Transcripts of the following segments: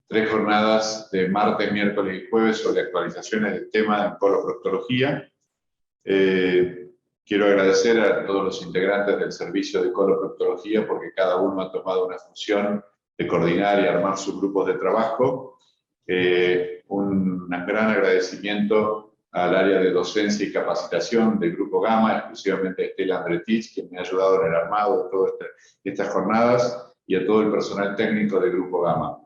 3 jornadas de martes, miércoles y jueves sobre actualizaciones del tema de coloproctología. Quiero agradecer a todos los integrantes del servicio de coloproctología porque cada uno ha tomado una función de coordinar y armar sus grupos de trabajo. Un gran agradecimiento al área de docencia y capacitación del Grupo Gamma, exclusivamente a Estela Andretich, quien me ha ayudado en el armado de todas estas jornadas, y a todo el personal técnico del Grupo Gamma.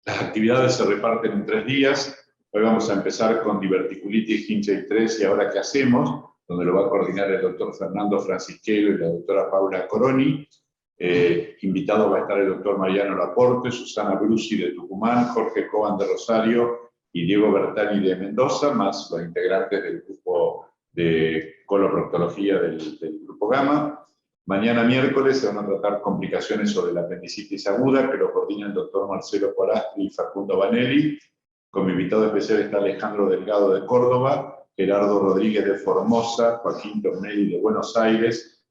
Las actividades se reparten en 3 días. Hoy vamos a empezar con diverticulitis Hinchey 3 y ahora qué hacemos, donde lo va a coordinar el doctor Fernando Francisquelo y la doctora Paula Coroni. Invitado va a estar el doctor Mariano Laporte, Susana Brusi de Tucumán, Jorge Coban de Rosario y Diego Bertani de Mendoza, más los integrantes del grupo de coloproctología del Grupo Gamma. Mañana miércoles se van a tratar complicaciones sobre la apendicitis aguda, que lo coordina el doctor Marcelo Polastri y Facundo Vanelli. Como invitado especial está Alejandro Delgado de Córdoba, Gerardo Rodríguez de Formosa, Joaquín Tornelli de Buenos Aires,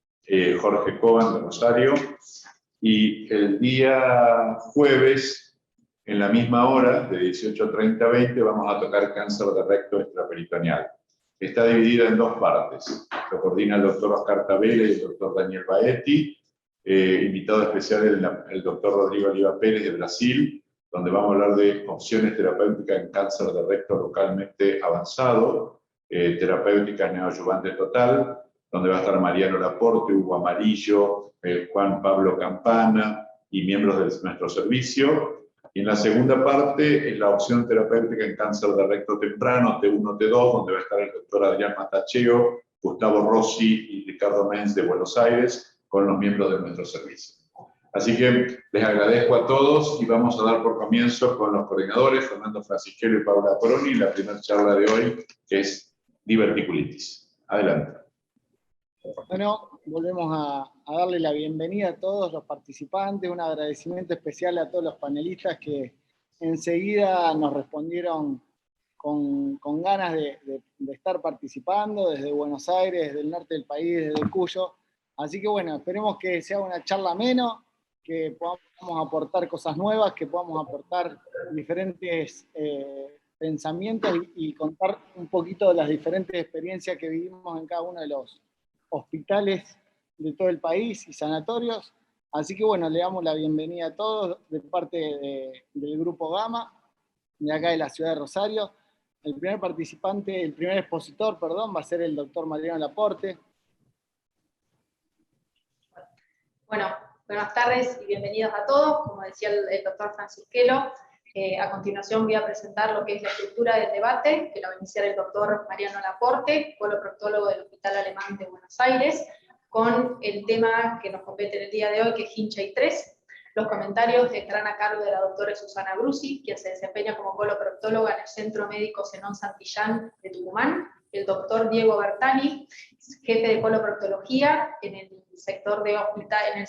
Jorge Coban de Rosario. Y el día jueves, en la misma hora, de 18:30 a 20, vamos a tocar cáncer de recto extraperitoneal. Está dividida en 2 partes. Lo coordina el doctor Oscar Tabela y el doctor Daniel Baetti. Invitado especial el doctor Rodrigo Oliva Pérez de Brasil, donde vamos a hablar de opciones terapéuticas en cáncer de recto localmente avanzado, terapéutica neoadyuvante total, donde va a estar Mariano Laporte, Hugo Amarillo, Juan Pablo Campana y miembros de nuestro servicio. Y en la segunda parte es la opción terapéutica en cáncer de recto temprano, T1, T2, donde va a estar el doctor Adrián Matacheo, Gustavo Rossi y Ricardo Menz de Buenos Aires, con los miembros de nuestro servicio. Así que les agradezco a todos y vamos a dar por comienzo con los coordinadores, Fernando Francisquelo y Paula Coroni, la primera charla de hoy, que es diverticulitis. Adelante. Bueno, volvemos a darle la bienvenida a todos los participantes, un agradecimiento especial a todos los panelistas que enseguida nos respondieron con ganas de estar participando desde Buenos Aires, desde el norte del país, desde Cuyo. Así que bueno, esperemos que sea una charla amena, que podamos aportar cosas nuevas, que podamos aportar diferentes pensamientos y contar un poquito de las diferentes experiencias que vivimos en cada uno de los hospitales de todo el país y sanatorios. Así que bueno, le damos la bienvenida a todos de parte del Grupo Gamma, de acá de la ciudad de Rosario. El primer expositor, va a ser el doctor Mariano Laporte. Bueno, buenas tardes y bienvenidos a todos. Como decía el doctor Francisquelo, a continuación voy a presentar lo que es la estructura del debate, que lo va a iniciar el doctor Mariano Laporte, coloproctólogo del Hospital Alemán de Buenos Aires, con el tema que nos compete en el día de hoy, que es Hinchey 3. Los comentarios estarán a cargo de la doctora Susana Brusi, quien se desempeña como coloproctóloga en el Centro Médico Zenón Santillán de Tucumán, el doctor Diego Bertani, jefe de coloproctología en el sector de hospital, en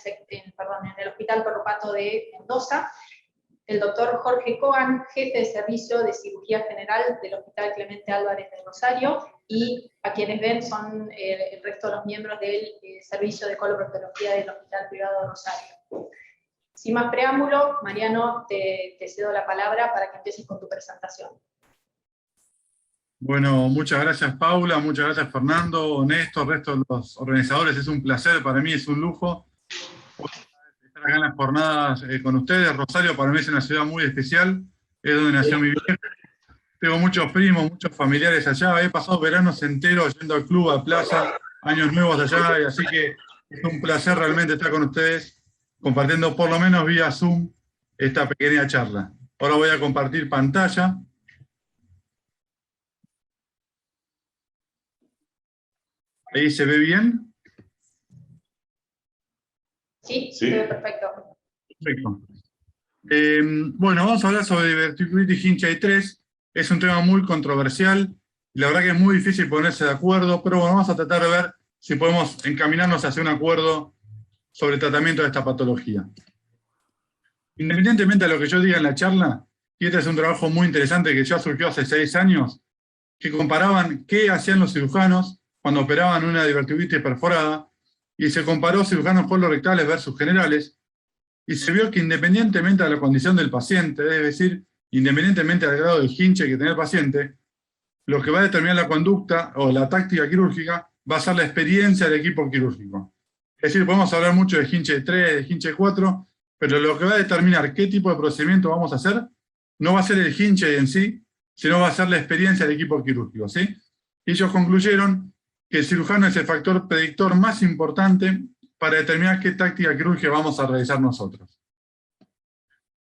el Hospital Corrupato de Mendoza, el doctor Jorge Coban, jefe de servicio de cirugía general del Hospital Clemente Álvarez de Rosario, y a quienes ven son el resto de los miembros del servicio de coloproctología del Hospital Privado de Rosario. Sin más preámbulo, Mariano, te cedo la palabra para que empieces con tu presentación. Bueno, muchas gracias Paula, muchas gracias Fernando, Néstor, el resto de los organizadores. Es un placer, para mí es un lujo estar acá en las jornadas con ustedes. Rosario para mí es una ciudad muy especial, es donde nació mi vieja. Tengo muchos primos, muchos familiares allá, he pasado veranos enteros yendo al club, a playa, años nuevos allá, y así que es un placer realmente estar con ustedes, compartiendo por lo menos vía Zoom esta pequeña charla. Ahora voy a compartir pantalla. ¿Ahí se ve bien? Sí, se ve perfecto. Perfecto. Bueno, vamos a hablar sobre diverticulitis Hinchey 3. Es un tema muy controversial, y la verdad que es muy difícil ponerse de acuerdo, pero bueno, vamos a tratar de ver si podemos encaminarnos hacia un acuerdo sobre el tratamiento de esta patología. Independientemente de lo que yo diga en la charla, y este es un trabajo muy interesante que ya surgió hace 6 años, que comparaban qué hacían los cirujanos cuando operaban una diverticulitis perforada, y se comparó cirujanos colorectales versus generales, y se vio que independientemente de la condición del paciente, es decir, independientemente del grado de hinche que tiene el paciente, lo que va a determinar la conducta o la táctica quirúrgica va a ser la experiencia del equipo quirúrgico. Es decir, podemos hablar mucho de hinche 3, de hinche 4, pero lo que va a determinar qué tipo de procedimiento vamos a hacer no va a ser el hinche en sí, sino va a ser la experiencia del equipo quirúrgico, ¿sí? Y ellos concluyeron que el cirujano es el factor predictor más importante para determinar qué táctica quirúrgica vamos a realizar nosotros.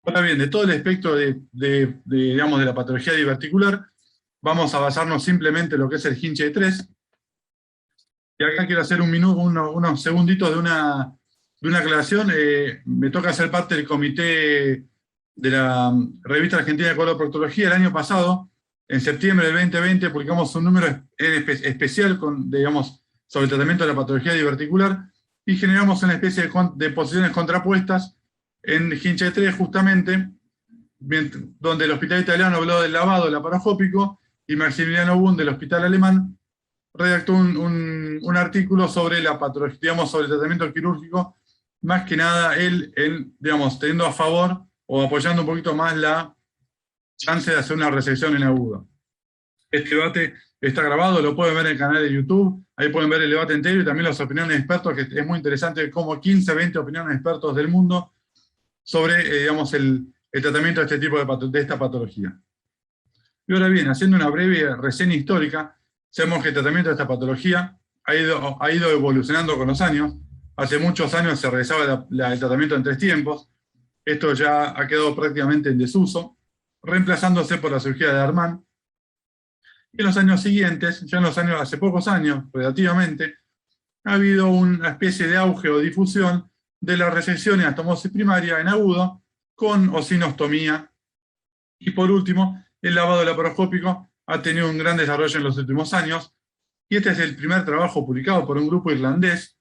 Ahora bien, de todo el espectro digamos, de la patología diverticular, vamos a basarnos simplemente en lo que es el hinche 3. Y acá quiero hacer unos segunditos de una aclaración. Me toca ser parte del comité de la Revista Argentina de Coloproctología. El año pasado, en septiembre del 2020, publicamos un número especial digamos, sobre el tratamiento de la patología diverticular, y generamos una especie de posiciones contrapuestas en hinche 3, justamente, donde el hospital italiano habló del lavado laparoscópico, y Maximiliano Bund, del hospital alemán, redactó un artículo sobre la patología, digamos, sobre el tratamiento quirúrgico, más que nada él digamos, teniendo a favor o apoyando un poquito más la chance de hacer una resección en agudo. Este debate está grabado, lo pueden ver en el canal de YouTube, ahí pueden ver el debate entero y también las opiniones de expertos, que es muy interesante como 15, 20 opiniones de expertos del mundo sobre, digamos, el tratamiento de este tipo de esta patología. Y ahora bien, haciendo una breve reseña histórica, sabemos que el tratamiento de esta patología ha ido evolucionando con los años. Hace muchos años se realizaba el tratamiento en 3 tiempos. Esto ya ha quedado prácticamente en desuso, reemplazándose por la cirugía de Darman. Y en los años siguientes, ya hace pocos años, relativamente, ha habido una especie de auge o difusión de la resección y anastomosis primaria en agudo con o sin ostomía. Y por último, el lavado laparoscópico ha tenido un gran desarrollo en los últimos años, y este es el primer trabajo publicado por un grupo irlandés,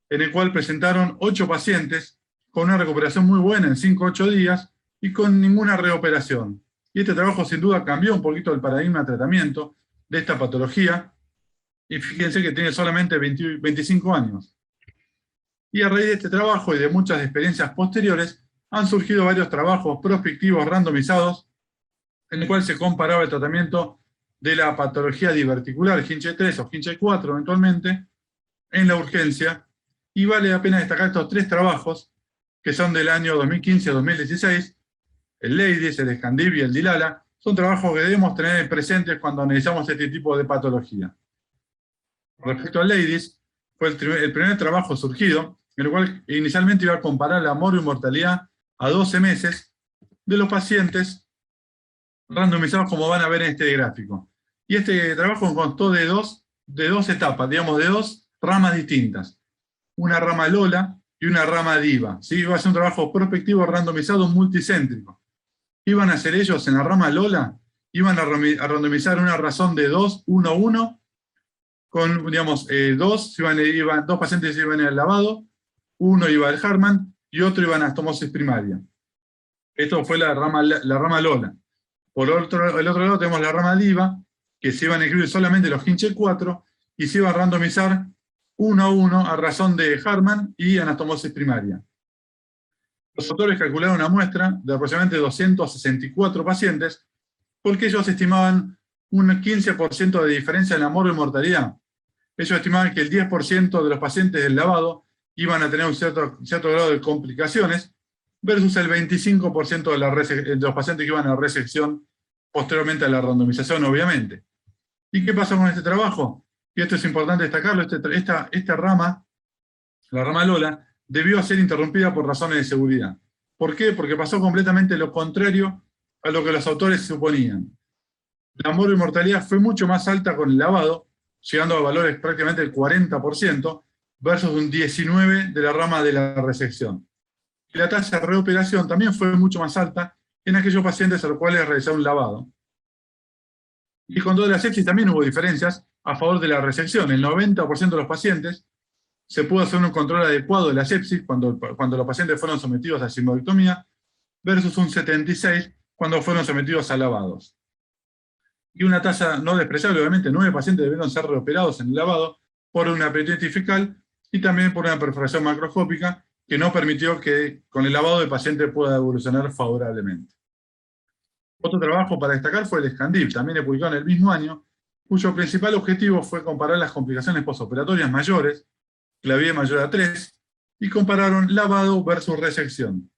en el cual presentaron 8 pacientes con una recuperación muy buena en 5 o 8 días, y con ninguna reoperación. Y este trabajo sin duda cambió un poquito el paradigma de tratamiento de esta patología, y fíjense que tiene solamente 25 años. Y a raíz de este trabajo y de muchas experiencias posteriores, han surgido varios trabajos prospectivos randomizados, en el cual se comparaba el tratamiento de la patología diverticular, hinche 3 o hinche 4 eventualmente, en la urgencia, y vale la pena destacar estos 3 trabajos, que son del año 2015-2016, el Ladies, el Scandib y el Dilala. Son trabajos que debemos tener presentes cuando analizamos este tipo de patología. Respecto al Ladies, fue el primer trabajo surgido, en el cual inicialmente iba a comparar la mortalidad a 12 meses de los pacientes randomizados, como van a ver en este gráfico. Y este trabajo constó de dos etapas, digamos, de 2 ramas distintas. Una rama Lola y una rama Diva. ¿Sí? Iba a ser un trabajo prospectivo randomizado multicéntrico. Iban a hacer ellos en la rama Lola, iban a randomizar una razón de 2, 1, 1, con, digamos, 2 pacientes iban al lavado, uno iba al Harman y otro iba a anastomosis primaria. Esto fue la rama Lola. Por el otro lado tenemos la rama Diva, que se iban a incluir solamente los hinche 4, y se iba a randomizar 1 a 1 a razón de Harman y anastomosis primaria. Los autores calcularon una muestra de aproximadamente 264 pacientes, porque ellos estimaban un 15% de diferencia en la mortalidad. Ellos estimaban que el 10% de los pacientes del lavado iban a tener un cierto grado de complicaciones, versus el 25% de los pacientes que iban a resección posteriormente a la randomización, obviamente. ¿Y qué pasó con este trabajo? Y esto es importante destacarlo, esta rama, la rama Lola, debió ser interrumpida por razones de seguridad. ¿Por qué? Porque pasó completamente lo contrario a lo que los autores suponían. La mortalidad fue mucho más alta con el lavado, llegando a valores prácticamente del 40%, versus un 19% de la rama de la resección. Y la tasa de reoperación también fue mucho más alta en aquellos pacientes a los cuales realizaron un lavado. Y con toda la sepsis también hubo diferencias a favor de la resección. El 90% de los pacientes se pudo hacer un control adecuado de la sepsis cuando los pacientes fueron sometidos a sigmoidectomía, versus un 76% cuando fueron sometidos a lavados. Y una tasa no despreciable, obviamente, 9 pacientes debieron ser reoperados en el lavado por una peritonitis fecal y también por una perforación macroscópica, que no permitió que con el lavado el paciente pueda evolucionar favorablemente. Otro trabajo para destacar fue el Scandip, también publicado en el mismo año, cuyo principal objetivo fue comparar las complicaciones postoperatorias mayores, clavín mayor a 3, y compararon lavado versus resección.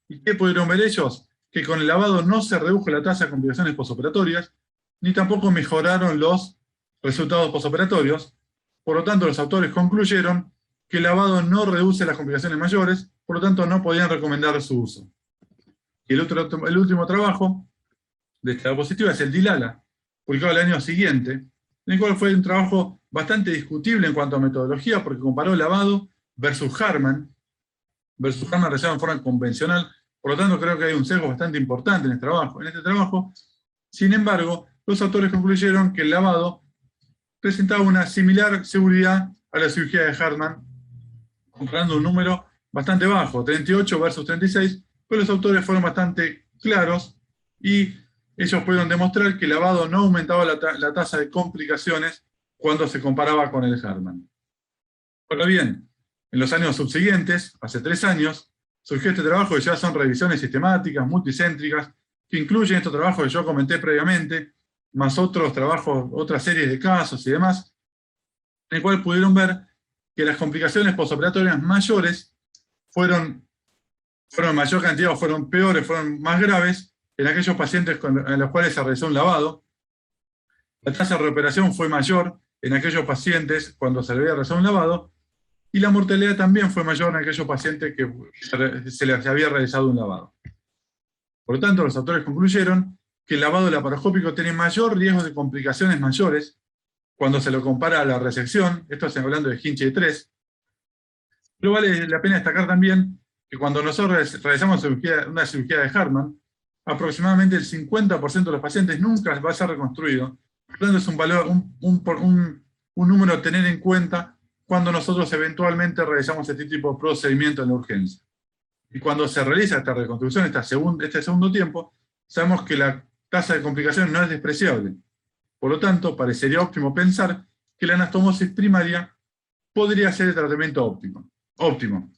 ¿Y qué pudieron ver ellos? Que con el lavado no se redujo la tasa de complicaciones postoperatorias, ni tampoco mejoraron los resultados postoperatorios. Por lo tanto, los autores concluyeron que el lavado no reduce las complicaciones mayores, por lo tanto no podían recomendar su uso. Y el último trabajo de esta diapositiva es el Dilala, publicado el año siguiente, en el cual fue un trabajo bastante discutible en cuanto a metodología, porque comparó lavado versus Harman realizado en forma convencional. Por lo tanto, creo que hay un sesgo bastante importante en este trabajo. Sin embargo, los autores concluyeron que el lavado presentaba una similar seguridad a la cirugía de Harman, comparando un número bastante bajo, 38 versus 36, pero los autores fueron bastante claros y ellos pudieron demostrar que el lavado no aumentaba la tasa de complicaciones cuando se comparaba con el Harman. Ahora bien, en los años subsiguientes, hace 3 años, surgió este trabajo que ya son revisiones sistemáticas, multicéntricas, que incluyen estos trabajos que yo comenté previamente, más otros trabajos, otras series de casos y demás, en el cual pudieron ver que las complicaciones postoperatorias mayores fueron en mayor cantidad, o fueron peores, fueron más graves en aquellos pacientes en los cuales se realizó un lavado. La tasa de recuperación fue mayor en aquellos pacientes cuando se le había realizado un lavado, y la mortalidad también fue mayor en aquellos pacientes que se les había realizado un lavado. Por lo tanto, los autores concluyeron que el lavado laparoscópico tiene mayor riesgo de complicaciones mayores cuando se lo compara a la resección, esto es hablando de Hinchey 3, pero vale la pena destacar también que cuando nosotros realizamos una cirugía de Harman, aproximadamente el 50% de los pacientes nunca va a ser reconstruido. Por lo tanto, es un valor, un número a tener en cuenta cuando nosotros eventualmente realizamos este tipo de procedimiento en la urgencia. Y cuando se realiza esta reconstrucción, este segundo tiempo, sabemos que la tasa de complicaciones no es despreciable. Por lo tanto, parecería óptimo pensar que la anastomosis primaria podría ser el tratamiento óptimo.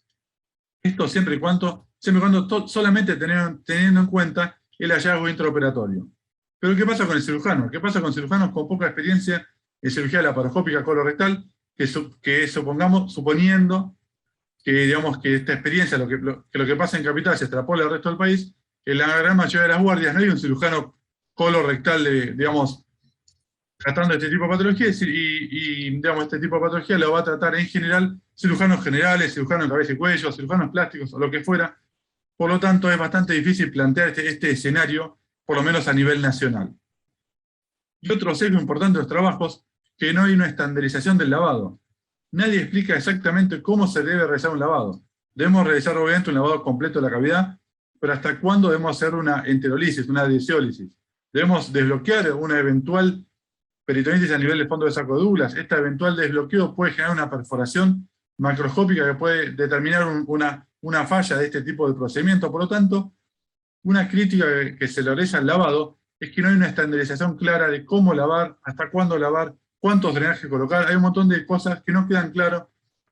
Esto siempre y cuando solamente teniendo en cuenta el hallazgo intraoperatorio. Pero ¿qué pasa con el cirujano? ¿Qué pasa con cirujanos con poca experiencia en cirugía laparoscópica colorectal? Que suponiendo que, digamos, que esta experiencia, lo que pasa en Capital se extrapola al resto del país, en la gran mayoría de las guardias no hay un cirujano colorectal, digamos, tratando este tipo de patología, y digamos, este tipo de patología lo va a tratar en general cirujanos generales, cirujanos de cabeza y cuello, cirujanos plásticos, o lo que fuera. Por lo tanto, es bastante difícil plantear este escenario, por lo menos a nivel nacional. Y otro sesgo importante de los trabajos, que no hay una estandarización del lavado. Nadie explica exactamente cómo se debe realizar un lavado. Debemos realizar obviamente un lavado completo de la cavidad, pero ¿hasta cuándo debemos hacer una enterolisis, una adhesiólisis? Debemos desbloquear una eventual peritonitis a nivel del fondo de saco de Douglas. Este eventual desbloqueo puede generar una perforación macroscópica que puede determinar una falla de este tipo de procedimiento. Por lo tanto, una crítica que se le realiza al lavado es que no hay una estandarización clara de cómo lavar, hasta cuándo lavar, cuántos drenajes colocar. Hay un montón de cosas que no quedan claras.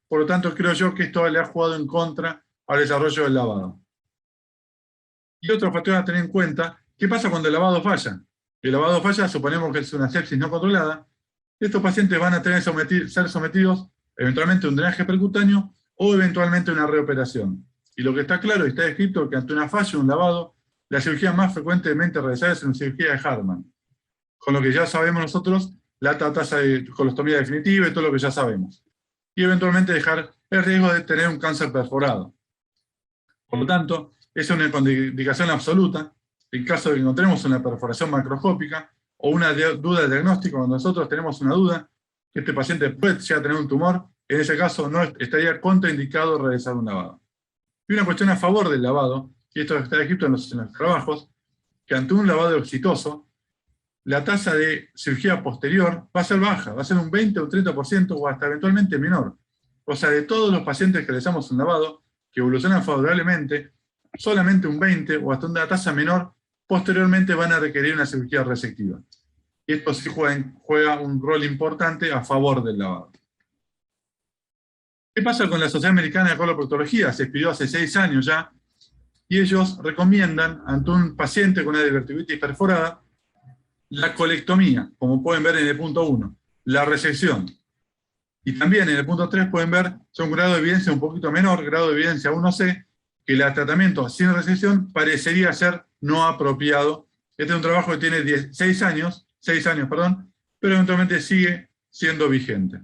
Por lo tanto, creo yo que esto le ha jugado en contra al desarrollo del lavado. Y otro factor a tener en cuenta, ¿qué pasa cuando el lavado falla? El lavado falla, suponemos que es una sepsis no controlada. Estos pacientes van a tener que ser sometidos eventualmente a un drenaje percutáneo o eventualmente a una reoperación. Y lo que está claro y está descrito es que ante una falla o un lavado, la cirugía más frecuentemente realizada es una cirugía de Harman. Con lo que ya sabemos nosotros, la alta tasa de colostomía definitiva y todo lo que ya sabemos. Y eventualmente dejar el riesgo de tener un cáncer perforado. Por lo tanto, es una contraindicación absoluta en caso de que encontremos una perforación macroscópica o una duda de diagnóstico. Cuando nosotros tenemos una duda que este paciente puede llegar a tener un tumor, en ese caso no estaría contraindicado realizar un lavado. Y una cuestión a favor del lavado, y esto está escrito en los trabajos, que ante un lavado exitoso, la tasa de cirugía posterior va a ser baja, va a ser un 20 o un 30% o hasta eventualmente menor. O sea, de todos los pacientes que realizamos un lavado, que evolucionan favorablemente, solamente un 20 o hasta una tasa menor, posteriormente van a requerir una cirugía resectiva. Y esto sí juega un rol importante a favor del lavado. ¿Qué pasa con la Sociedad Americana de Coloproctología? Se expidió hace 6 años ya, y ellos recomiendan, ante un paciente con una diverticulitis perforada, la colectomía, como pueden ver en el punto 1, la resección. Y también en el punto 3 pueden ver, son un grado de evidencia un poquito menor, grado de evidencia 1C, que el tratamiento sin resección parecería ser no apropiado. Este es un trabajo que tiene 6 años, pero eventualmente sigue siendo vigente.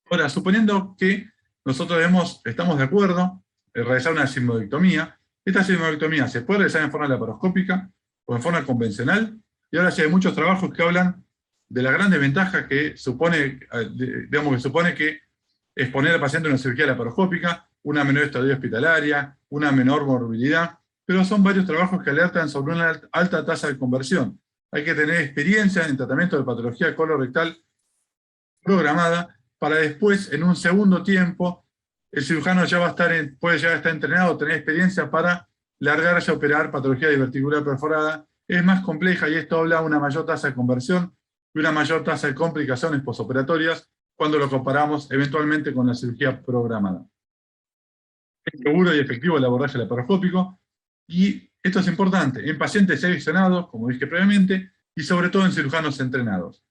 Ahora, suponiendo que nosotros estamos de acuerdo en realizar una sigmoidectomía, esta sigmoidectomía se puede realizar en forma laparoscópica o en forma convencional, y ahora sí hay muchos trabajos que hablan de la gran desventaja que supone, que exponer al paciente a una cirugía laparoscópica, una menor estadía hospitalaria, una menor morbilidad, pero son varios trabajos que alertan sobre una alta tasa de conversión. Hay que tener experiencia en tratamiento de patología colorectal programada, para después, en un segundo tiempo, el cirujano ya puede llegar a estar entrenado, tener experiencia para largarse a operar patología diverticular perforada. Es más compleja y esto habla de una mayor tasa de conversión y una mayor tasa de complicaciones posoperatorias cuando lo comparamos eventualmente con la cirugía programada. Es seguro y efectivo el abordaje laparoscópico, y esto es importante en pacientes seleccionados, como dije previamente, y sobre todo en cirujanos entrenados.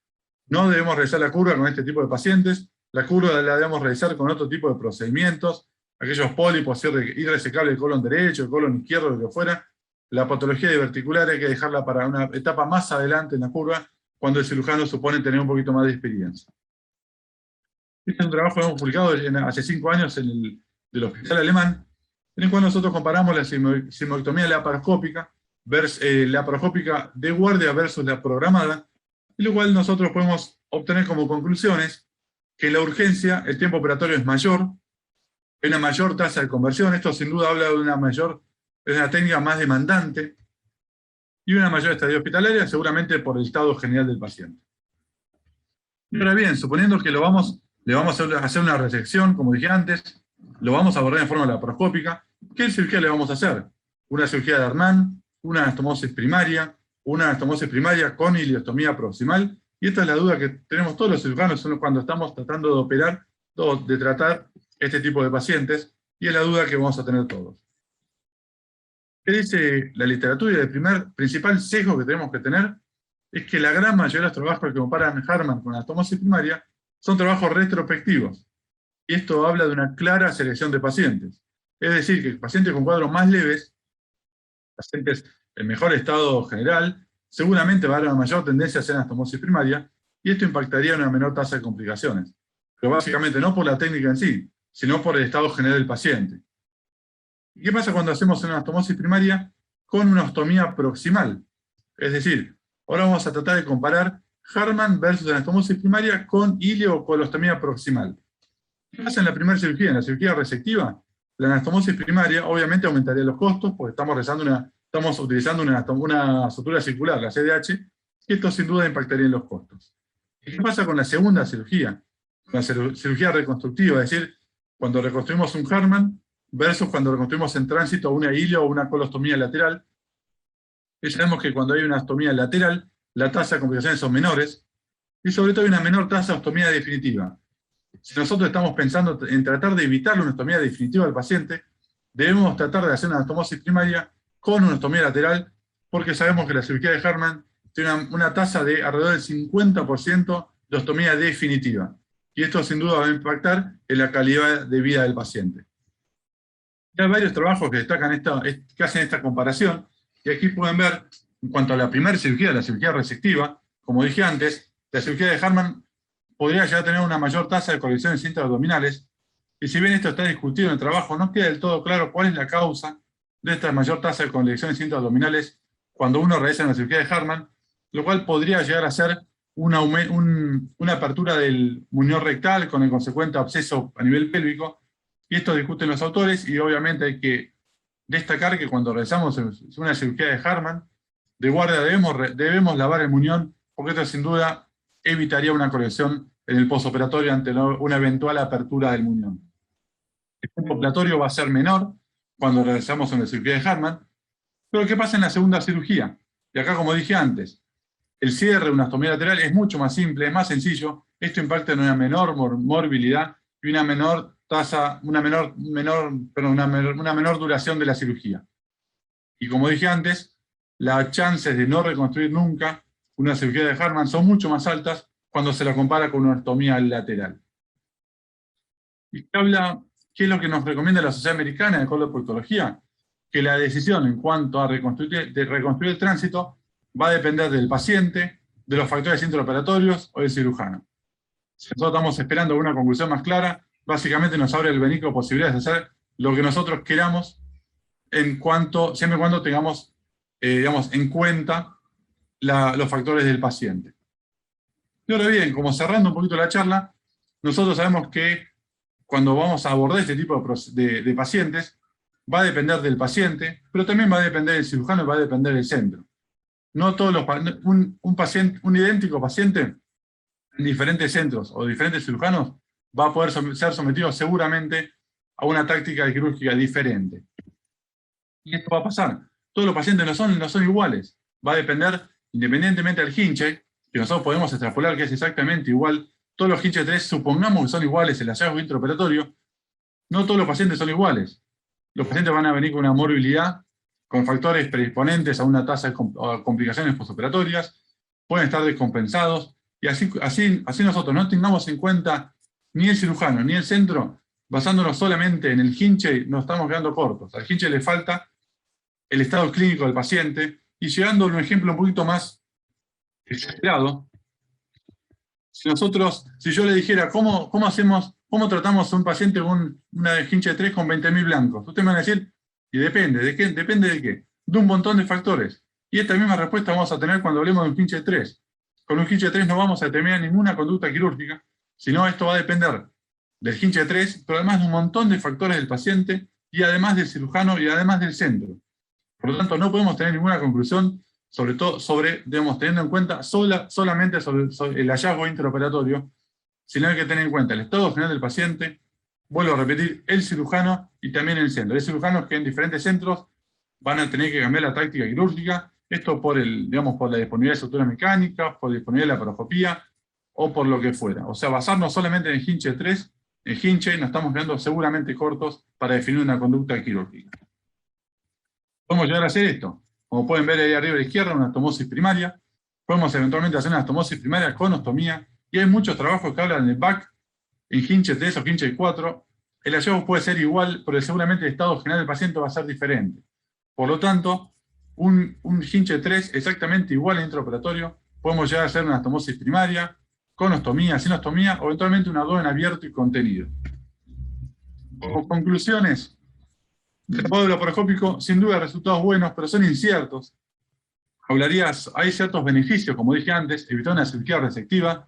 No debemos realizar la curva con este tipo de pacientes, la curva la debemos realizar con otro tipo de procedimientos, aquellos pólipos irresecables del colon derecho, del colon izquierdo, lo que fuera. La patología diverticular hay que dejarla para una etapa más adelante en la curva, cuando el cirujano supone tener un poquito más de experiencia. Este es un trabajo que hemos publicado hace 5 años del Hospital Alemán, en el cual nosotros comparamos la sigmoidectomía laparoscópica de guardia versus la programada, y lo cual nosotros podemos obtener como conclusiones que en la urgencia el tiempo operatorio es mayor, hay una mayor tasa de conversión. Esto sin duda habla de una técnica más demandante, y una mayor estadía hospitalaria, seguramente por el estado general del paciente. Ahora bien, suponiendo que le vamos a hacer una resección, como dije antes, lo vamos a abordar en forma laparoscópica, ¿qué cirugía le vamos a hacer? Una cirugía de Hernán, una anastomosis primaria con ileostomía proximal, y esta es la duda que tenemos todos los cirujanos cuando estamos tratando de operar, de tratar este tipo de pacientes, y es la duda que vamos a tener todos. ¿Qué dice la literatura? Y el principal sesgo que tenemos que tener es que la gran mayoría de los trabajos que comparan Harman con anastomosis primaria son trabajos retrospectivos, y esto habla de una clara selección de pacientes. Es decir, que pacientes con cuadros más leves, pacientes en mejor estado general, seguramente va a haber una mayor tendencia a hacer anastomosis primaria, y esto impactaría en una menor tasa de complicaciones. Pero básicamente no por la técnica en sí, sino por el estado general del paciente. ¿Y qué pasa cuando hacemos una anastomosis primaria con una ostomía proximal? Es decir, ahora vamos a tratar de comparar Harman versus anastomosis primaria con ileocolostomía proximal. ¿Qué pasa en la primera cirugía? En la cirugía resectiva, la anastomosis primaria obviamente aumentaría los costos, porque estamos utilizando una sutura circular, la CDH, y esto sin duda impactaría en los costos. ¿Y qué pasa con la segunda cirugía? Con la cirugía reconstructiva, es decir, cuando reconstruimos un Harman versus cuando reconstruimos en tránsito una ileo o una colostomía lateral. Y sabemos que cuando hay una ostomía lateral, la tasa de complicaciones son menores, y sobre todo hay una menor tasa de ostomía definitiva. Si nosotros estamos pensando en tratar de evitar una ostomía definitiva del paciente, debemos tratar de hacer una anastomosis primaria con una ostomía lateral, porque sabemos que la cirugía de Harman tiene una tasa de alrededor del 50% de ostomía definitiva. Y esto sin duda va a impactar en la calidad de vida del paciente. Hay varios trabajos que destacan que hacen esta comparación, y aquí pueden ver, en cuanto a la primera cirugía, la cirugía resectiva, como dije antes, la cirugía de Harman podría llegar a tener una mayor tasa de colecciones intraabdominales, y si bien esto está discutido en el trabajo, no queda del todo claro cuál es la causa de esta mayor tasa de colecciones intraabdominales cuando uno realiza una cirugía de Harman, lo cual podría llegar a ser una apertura del muñón rectal con el consecuente absceso a nivel pélvico, y esto discuten los autores, y obviamente hay que destacar que cuando realizamos una cirugía de Harman, de guardia debemos lavar el muñón, porque esto sin duda evitaría una corrección en el postoperatorio ante una eventual apertura del muñón. El tiempo operatorio va a ser menor cuando realizamos una cirugía de Harman, pero ¿qué pasa en la segunda cirugía? Y acá, como dije antes, el cierre de una ostomía lateral es mucho más simple, es más sencillo, esto impacta en una menor morbilidad y una menor una menor duración de la cirugía. Y como dije antes, las chances de no reconstruir nunca una cirugía de Hartmann son mucho más altas cuando se la compara con una ostomía lateral. ¿Y qué es lo que nos recomienda la Sociedad Americana de Coloproctología? Que la decisión en cuanto a reconstruir el tránsito va a depender del paciente, de los factores intraoperatorios o del cirujano. Si nosotros estamos esperando una conclusión más clara, básicamente nos abre el abanico de posibilidades de hacer lo que nosotros queramos, siempre y cuando tengamos en cuenta los factores del paciente. Y ahora bien, como cerrando un poquito la charla, nosotros sabemos que cuando vamos a abordar este tipo de pacientes, va a depender del paciente, pero también va a depender del cirujano y va a depender del centro. No todos un idéntico paciente en diferentes centros o diferentes cirujanos va a poder ser sometido seguramente a una táctica quirúrgica diferente. Y esto va a pasar. Todos los pacientes no son iguales. Va a depender, independientemente del hinche, que nosotros podemos extrapolar que es exactamente igual. Todos los hinches 3 supongamos que son iguales el hallazgo intraoperatorio. No todos los pacientes son iguales. Los pacientes van a venir con una morbilidad, con factores predisponentes a una tasa de complicaciones postoperatorias, pueden estar descompensados, y así nosotros no tengamos en cuenta ni el cirujano ni el centro, basándonos solamente en el hinche, nos estamos quedando cortos. Al hinche le falta el estado clínico del paciente, y llegando a un ejemplo un poquito más exagerado, si yo le dijera, ¿cómo tratamos a un paciente con una hinche 3 con 20.000 blancos? Usted me va a decir, y depende, ¿de qué? ¿Depende de qué? De un montón de factores. Y esta misma respuesta vamos a tener cuando hablemos de un hinche 3. Con un hinche 3 no vamos a determinar ninguna conducta quirúrgica, sino esto va a depender del hinche 3, pero además de un montón de factores del paciente, y además del cirujano, y además del centro. Por lo tanto, no podemos tener ninguna conclusión, sobre todo teniendo en cuenta solamente sobre el hallazgo intraoperatorio, sino hay que tener en cuenta el estado general del paciente, vuelvo a repetir, el cirujano y también el centro. Hay cirujanos que en diferentes centros van a tener que cambiar la táctica quirúrgica, esto por la disponibilidad de estructuras mecánicas, por la disponibilidad de la paroscopía, o por lo que fuera. O sea, basarnos solamente en el hinche 3, nos estamos quedando seguramente cortos para definir una conducta quirúrgica. ¿Podemos llegar a hacer esto? Como pueden ver ahí arriba a la izquierda, una ostomosis primaria. Podemos eventualmente hacer una ostomosis primaria con ostomía, y hay muchos trabajos que hablan de BAC en hinche 3 o hinche 4. El hallazgo puede ser igual, pero seguramente el estado general del paciente va a ser diferente. Por lo tanto, un hinche 3 exactamente igual al intraoperatorio, podemos llegar a hacer una ostomosis primaria, con ostomía, sin ostomía, o eventualmente un abdomen abierto y contenido. Como conclusiones, del modo laparoscópico, sin duda resultados buenos, pero son inciertos. Hay ciertos beneficios, como dije antes, evitar una cirugía resectiva,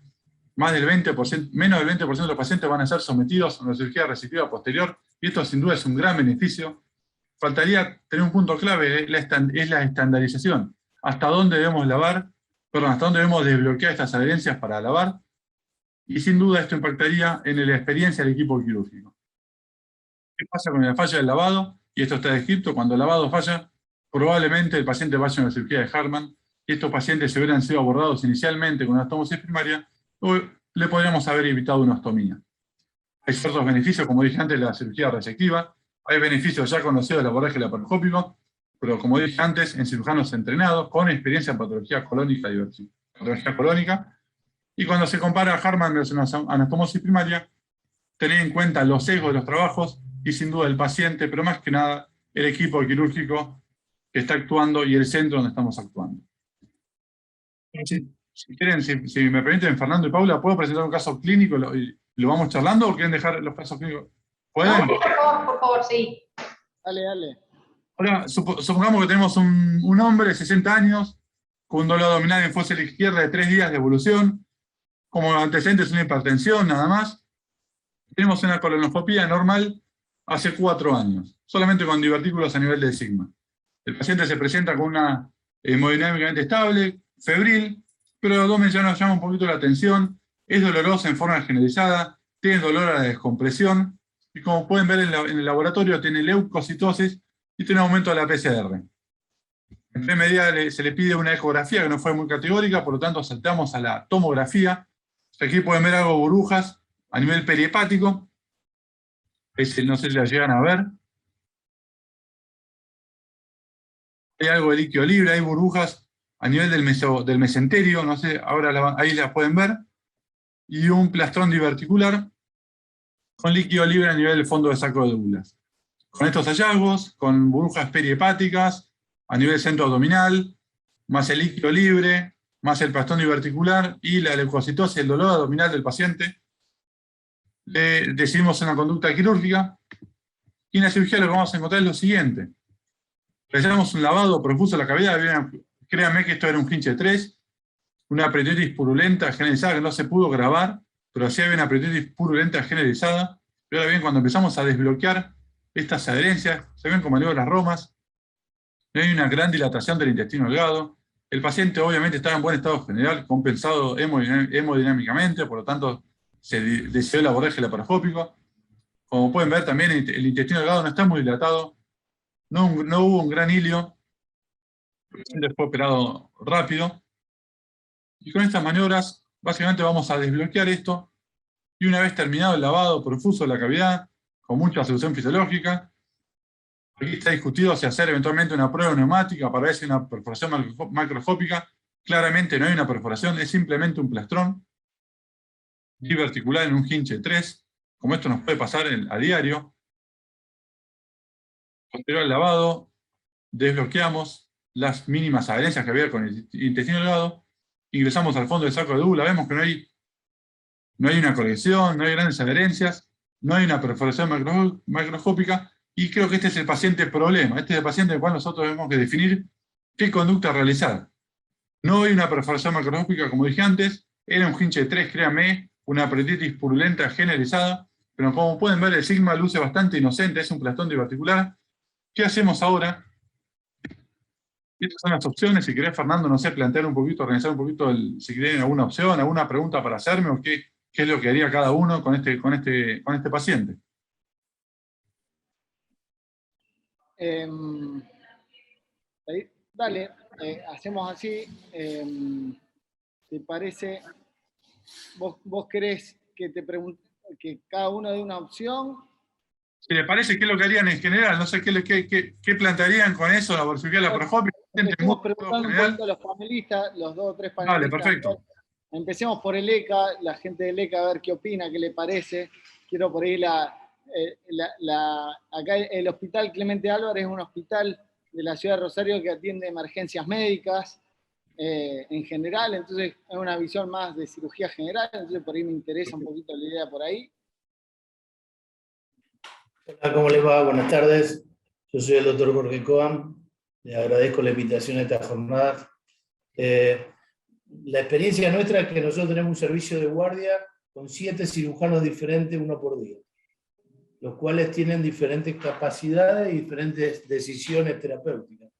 menos del 20% de los pacientes van a ser sometidos a una cirugía resectiva posterior, y esto sin duda es un gran beneficio. Faltaría tener un punto clave, es la estandarización. ¿Hasta dónde debemos hasta dónde debemos desbloquear estas adherencias para lavar? Y sin duda esto impactaría en la experiencia del equipo quirúrgico. ¿Qué pasa con la falla del lavado? Y esto está descrito, cuando el lavado falla, probablemente el paciente vaya a una cirugía de Hartmann, y estos pacientes se hubieran sido abordados inicialmente con una ostomosis primaria, o le podríamos haber evitado una ostomía. Hay ciertos beneficios, como dije antes, de la cirugía resectiva, hay beneficios ya conocidos del abordaje laparoscópico, pero como dije antes, en cirujanos entrenados, con experiencia en patología colónica, y cuando se compara a Hartmann versus una ostomosis primaria, tener en cuenta los sesgos de los trabajos, y sin duda el paciente, pero más que nada el equipo quirúrgico que está actuando y el centro donde estamos actuando. Si quieren, si me permiten, Fernando y Paula, ¿puedo presentar un caso clínico y lo vamos charlando o quieren dejar los casos clínicos? ¿Pueden? No, por favor, sí. Dale. Ahora, supongamos que tenemos un hombre de 60 años, con un dolor abdominal en fosa izquierda de 3 días de evolución, como antecedentes una hipertensión, nada más. Tenemos una colonoscopía normal hace 4 años, solamente con divertículos a nivel del sigma. El paciente se presenta con una hemodinámicamente estable, febril, pero el abdomen ya nos llama un poquito la atención, es doloroso en forma generalizada, tiene dolor a la descompresión, y como pueden ver en el laboratorio tiene leucocitosis y tiene aumento de la PCR. En primer medida se le pide una ecografía que no fue muy categórica, por lo tanto saltamos a la tomografía. Aquí pueden ver algo burbujas a nivel perihepático. No sé si la llegan a ver. Hay algo de líquido libre, hay burbujas a nivel del mesenterio, no sé, ahora ahí las pueden ver, y un plastrón diverticular con líquido libre a nivel del fondo del saco de Douglas. Con estos hallazgos, con burbujas perihepáticas a nivel centro abdominal, más el líquido libre, más el plastrón diverticular y la leucocitosis, el dolor abdominal del paciente, decidimos una conducta quirúrgica. Y en la cirugía lo que vamos a encontrar es lo siguiente. Realizamos un lavado profuso de la cavidad. Créanme que esto era un hinche 3, una peritonitis purulenta generalizada que no se pudo grabar, pero sí había una peritonitis purulenta generalizada. Pero ahora bien, cuando empezamos a desbloquear estas adherencias, se ven como las romas, hay una gran dilatación del intestino delgado. El paciente obviamente estaba en buen estado general, compensado hemodinámicamente, por lo tanto se deseó el abordaje laparoscópico. Como pueden ver también el intestino delgado no está muy dilatado, no hubo un gran hilio, el paciente fue operado rápido. Y con estas maniobras, básicamente vamos a desbloquear esto, y una vez terminado el lavado profuso de la cavidad, con mucha solución fisiológica, aquí está discutido si hacer eventualmente una prueba neumática para ver si hay una perforación macroscópica. Claramente no hay una perforación, es simplemente un plastrón diverticular en un hinche 3, como esto nos puede pasar a diario. Posterior al lavado, desbloqueamos las mínimas adherencias que había con el intestino delgado, ingresamos al fondo del saco de Douglas, vemos que no hay una colección, no hay grandes adherencias, no hay una perforación macroscópica, y creo que este es el paciente problema. Este es el paciente en el cual nosotros tenemos que definir qué conducta realizar. No hay una perforación macroscópica, como dije antes, era un hinche 3, créanme, una peritonitis purulenta generalizada, pero como pueden ver el sigma luce bastante inocente, es un plastrón diverticular. ¿Qué hacemos ahora? Estas son las opciones. Si querés, Fernando, no sé, plantear un poquito, organizar un poquito, si tienen alguna opción, alguna pregunta para hacerme, o qué es lo que haría cada uno con este paciente. Dale, hacemos así. ¿Te parece? ¿Vos querés que que cada uno dé una opción? Si les parece, ¿qué es lo que harían en general? No sé qué plantearían con eso, la cirugía laparoscópica. Empecemos preguntando un poquito a los panelistas, los 2 o 3 Vale, panelistas. perfecto. Empecemos por el ECA, la gente del ECA, a ver qué opina, qué le parece. Quiero por ahí acá el Hospital Clemente Álvarez es un hospital de la ciudad de Rosario que atiende emergencias médicas en general, entonces es una visión más de cirugía general, entonces por ahí me interesa un poquito la idea por ahí. Hola, ¿cómo les va? Buenas tardes. Yo soy el doctor Jorge Coam. Le agradezco la invitación a esta jornada. La experiencia nuestra es que nosotros tenemos un servicio de guardia con 7 cirujanos diferentes, uno por día, los cuales tienen diferentes capacidades y diferentes decisiones terapéuticas.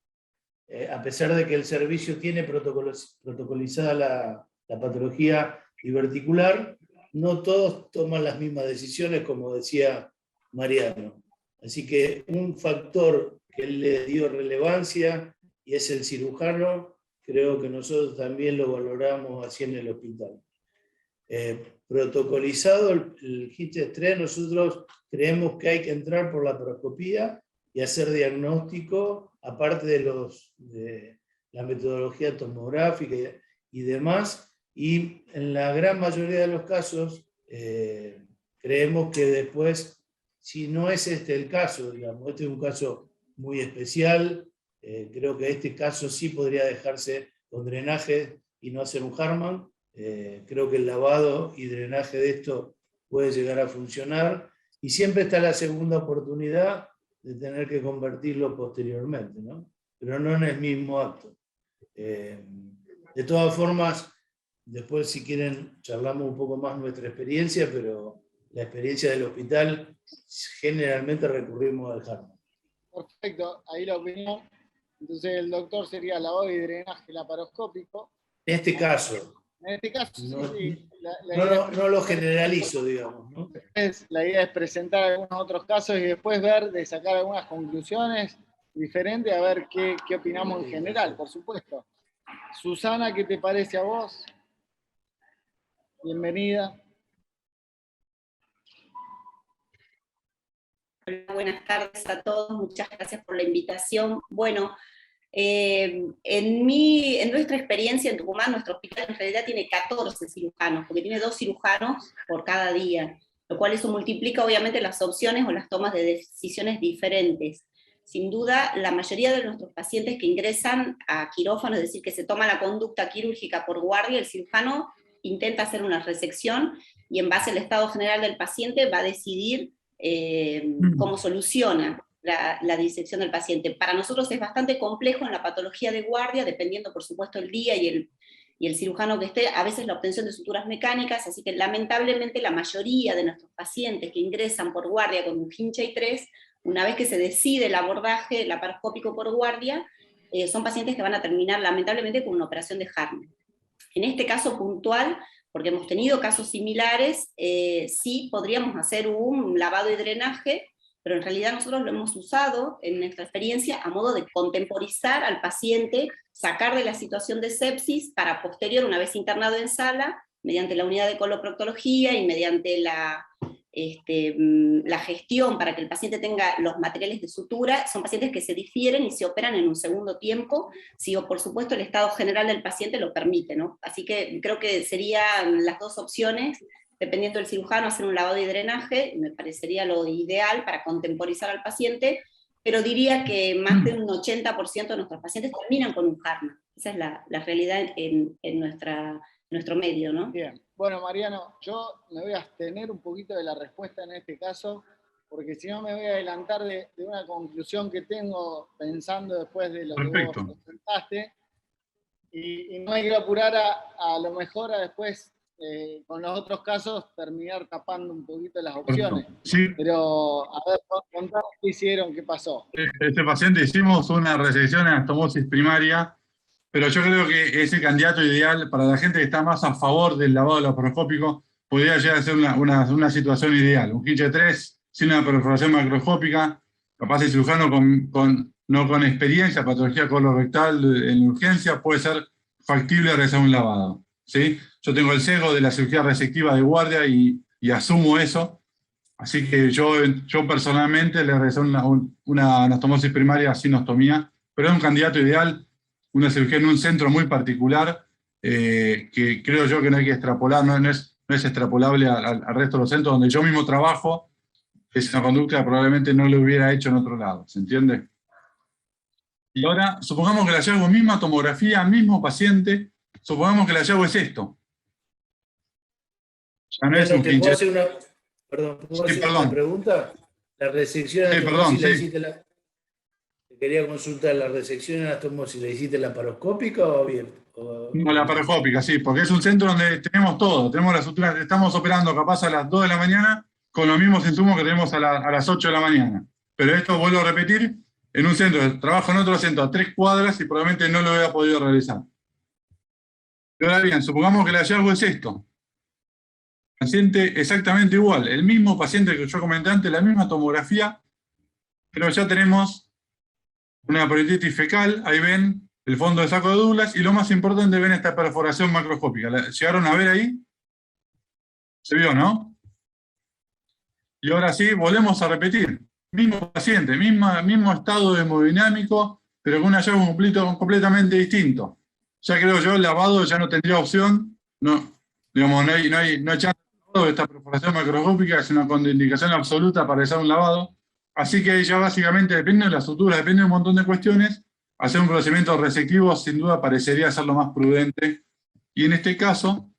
A pesar de que el servicio tiene protocolizada la patología diverticular, no todos toman las mismas decisiones, como decía Mariano. Así que un factor que le dio relevancia, y es el cirujano, creo que nosotros también lo valoramos así en el hospital. Protocolizado el HITCH 3, nosotros creemos que hay que entrar por la laparoscopía y hacer diagnóstico, aparte de la metodología tomográfica y demás, y en la gran mayoría de los casos creemos que después, si no es este el caso, digamos, este es un caso muy especial, creo que este caso sí podría dejarse con drenaje y no hacer un Hartmann. Creo que el lavado y drenaje de esto puede llegar a funcionar, y siempre está la segunda oportunidad de tener que convertirlo posteriormente, ¿no? Pero no en el mismo acto. De todas formas, después si quieren charlamos un poco más nuestra experiencia, pero la experiencia del hospital generalmente recurrimos al Hartmann. Perfecto, ahí la opinión. Entonces el doctor sería lavado y drenaje laparoscópico. En este caso. En este caso, No, sí. no lo generalizo, digamos, ¿no? La idea es presentar algunos otros casos y después de sacar algunas conclusiones diferentes, a ver qué opinamos en general, por supuesto. Susana, ¿qué te parece a vos? Bienvenida. Hola, buenas tardes a todos, muchas gracias por la invitación. Bueno, en nuestra experiencia en Tucumán, nuestro hospital en realidad tiene 14 cirujanos, porque tiene 2 cirujanos por cada día, lo cual eso multiplica obviamente las opciones o las tomas de decisiones diferentes. Sin duda, la mayoría de nuestros pacientes que ingresan a quirófano, es decir, que se toma la conducta quirúrgica por guardia, el cirujano intenta hacer una resección y en base al estado general del paciente va a decidir cómo soluciona la disección del paciente. Para nosotros es bastante complejo en la patología de guardia, dependiendo por supuesto el día y el cirujano que esté, a veces la obtención de suturas mecánicas, así que lamentablemente la mayoría de nuestros pacientes que ingresan por guardia con un Hinchey 3, una vez que se decide el abordaje laparoscópico por guardia, son pacientes que van a terminar lamentablemente con una operación de Hartmann. En este caso puntual, porque hemos tenido casos similares, sí podríamos hacer un lavado y drenaje, pero en realidad nosotros lo hemos usado en nuestra experiencia a modo de contemporizar al paciente, sacar de la situación de sepsis para posterior, una vez internado en sala, mediante la unidad de coloproctología y mediante la gestión para que el paciente tenga los materiales de sutura, son pacientes que se difieren y se operan en un segundo tiempo, si por supuesto el estado general del paciente lo permite, ¿no? Así que creo que serían las 2 opciones, dependiendo del cirujano, hacer un lavado y drenaje, me parecería lo ideal para contemporizar al paciente, pero diría que más de un 80% de nuestros pacientes terminan con un Hartmann. Esa es la realidad en nuestro medio, ¿no? Bien. Bueno, Mariano, yo me voy a abstener un poquito de la respuesta en este caso, porque si no me voy a adelantar de una conclusión que tengo pensando después de lo que vos presentaste, y no hay que apurar a lo mejor a después, con los otros casos, terminar tapando un poquito las opciones. Sí. Pero, a ver, contanos qué hicieron, qué pasó. Este paciente hicimos una resección en anastomosis primaria, pero yo creo que ese candidato ideal para la gente que está más a favor del lavado laparoscópico podría llegar a ser una situación ideal. Un Hinchey 3 sin una perforación macroscópica, capaz el cirujano no con experiencia, patología colorectal en urgencia, puede ser factible realizar un lavado, ¿sí? Yo tengo el sesgo de la cirugía resectiva de guardia y asumo eso, así que yo personalmente le realicé una anastomosis primaria sin ostomía, pero es un candidato ideal, una cirugía en un centro muy particular, que creo yo que no hay que extrapolar, no es extrapolable al resto de los centros donde yo mismo trabajo. Es una conducta que probablemente no lo hubiera hecho en otro lado, ¿se entiende? Y ahora, supongamos que el hallazgo, misma tomografía, mismo paciente, supongamos que el hallazgo es esto. Ya no es un ¿Puedo hacer una pregunta? La resección de anastomosis la hiciste te quería consultar, ¿la resección de anastomosis la hiciste laparoscópica o abierta? No, laparoscópica, sí, porque es un centro donde tenemos todo, tenemos las suturas, estamos operando capaz a las 2 de la mañana con los mismos insumos que tenemos a las 8 de la mañana. Pero esto, vuelvo a repetir, en un centro, trabajo en otro centro a 3 cuadras y probablemente no lo hubiera podido realizar. Pero ahora bien, supongamos que el hallazgo es esto. Paciente exactamente igual, el mismo paciente que yo comenté antes, la misma tomografía, pero ya tenemos una periodontitis fecal, ahí ven el fondo de saco de Douglas, y lo más importante, ven esta perforación macroscópica. ¿Llegaron a ver ahí? ¿Se vio, no? Y ahora sí, volvemos a repetir. Mismo paciente, mismo estado hemodinámico, pero con un hallazgo completamente distinto. Ya creo yo, el lavado ya no tendría opción, no hay chance de esta perforación macroscópica, es una contraindicación absoluta para realizar un lavado. Así que ya básicamente depende de la sutura, depende de un montón de cuestiones. Hacer un procedimiento resectivo sin duda parecería ser lo más prudente. Y en este caso,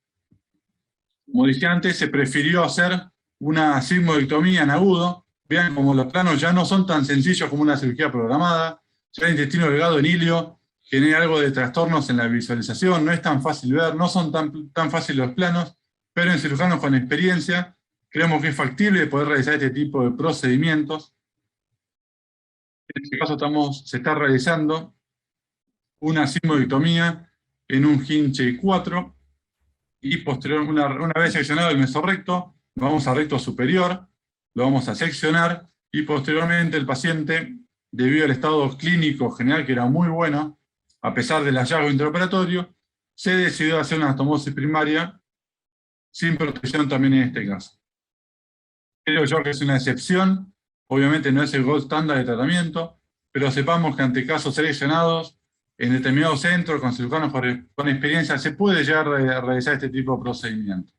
como dije antes, se prefirió hacer una sigmoidectomía en agudo. Vean como los planos ya no son tan sencillos como una cirugía programada. Ya el intestino delgado en hilio genera algo de trastornos en la visualización, no es tan fácil ver, no son tan fáciles los planos, pero en cirujanos con experiencia creemos que es factible poder realizar este tipo de procedimientos. En este caso se está realizando una sigmoidectomía en un Hinchey 4 y posterior, una vez seccionado el mesorrecto, lo vamos al recto superior, lo vamos a seccionar y posteriormente el paciente, debido al estado clínico general que era muy bueno, a pesar del hallazgo intraoperatorio, se decidió hacer una anastomosis primaria sin protección también en este caso. Creo yo que es una excepción obviamente no es el gold estándar de tratamiento, pero sepamos que ante casos seleccionados, en determinados centros, con cirujanos con experiencia, se puede llegar a realizar este tipo de procedimiento.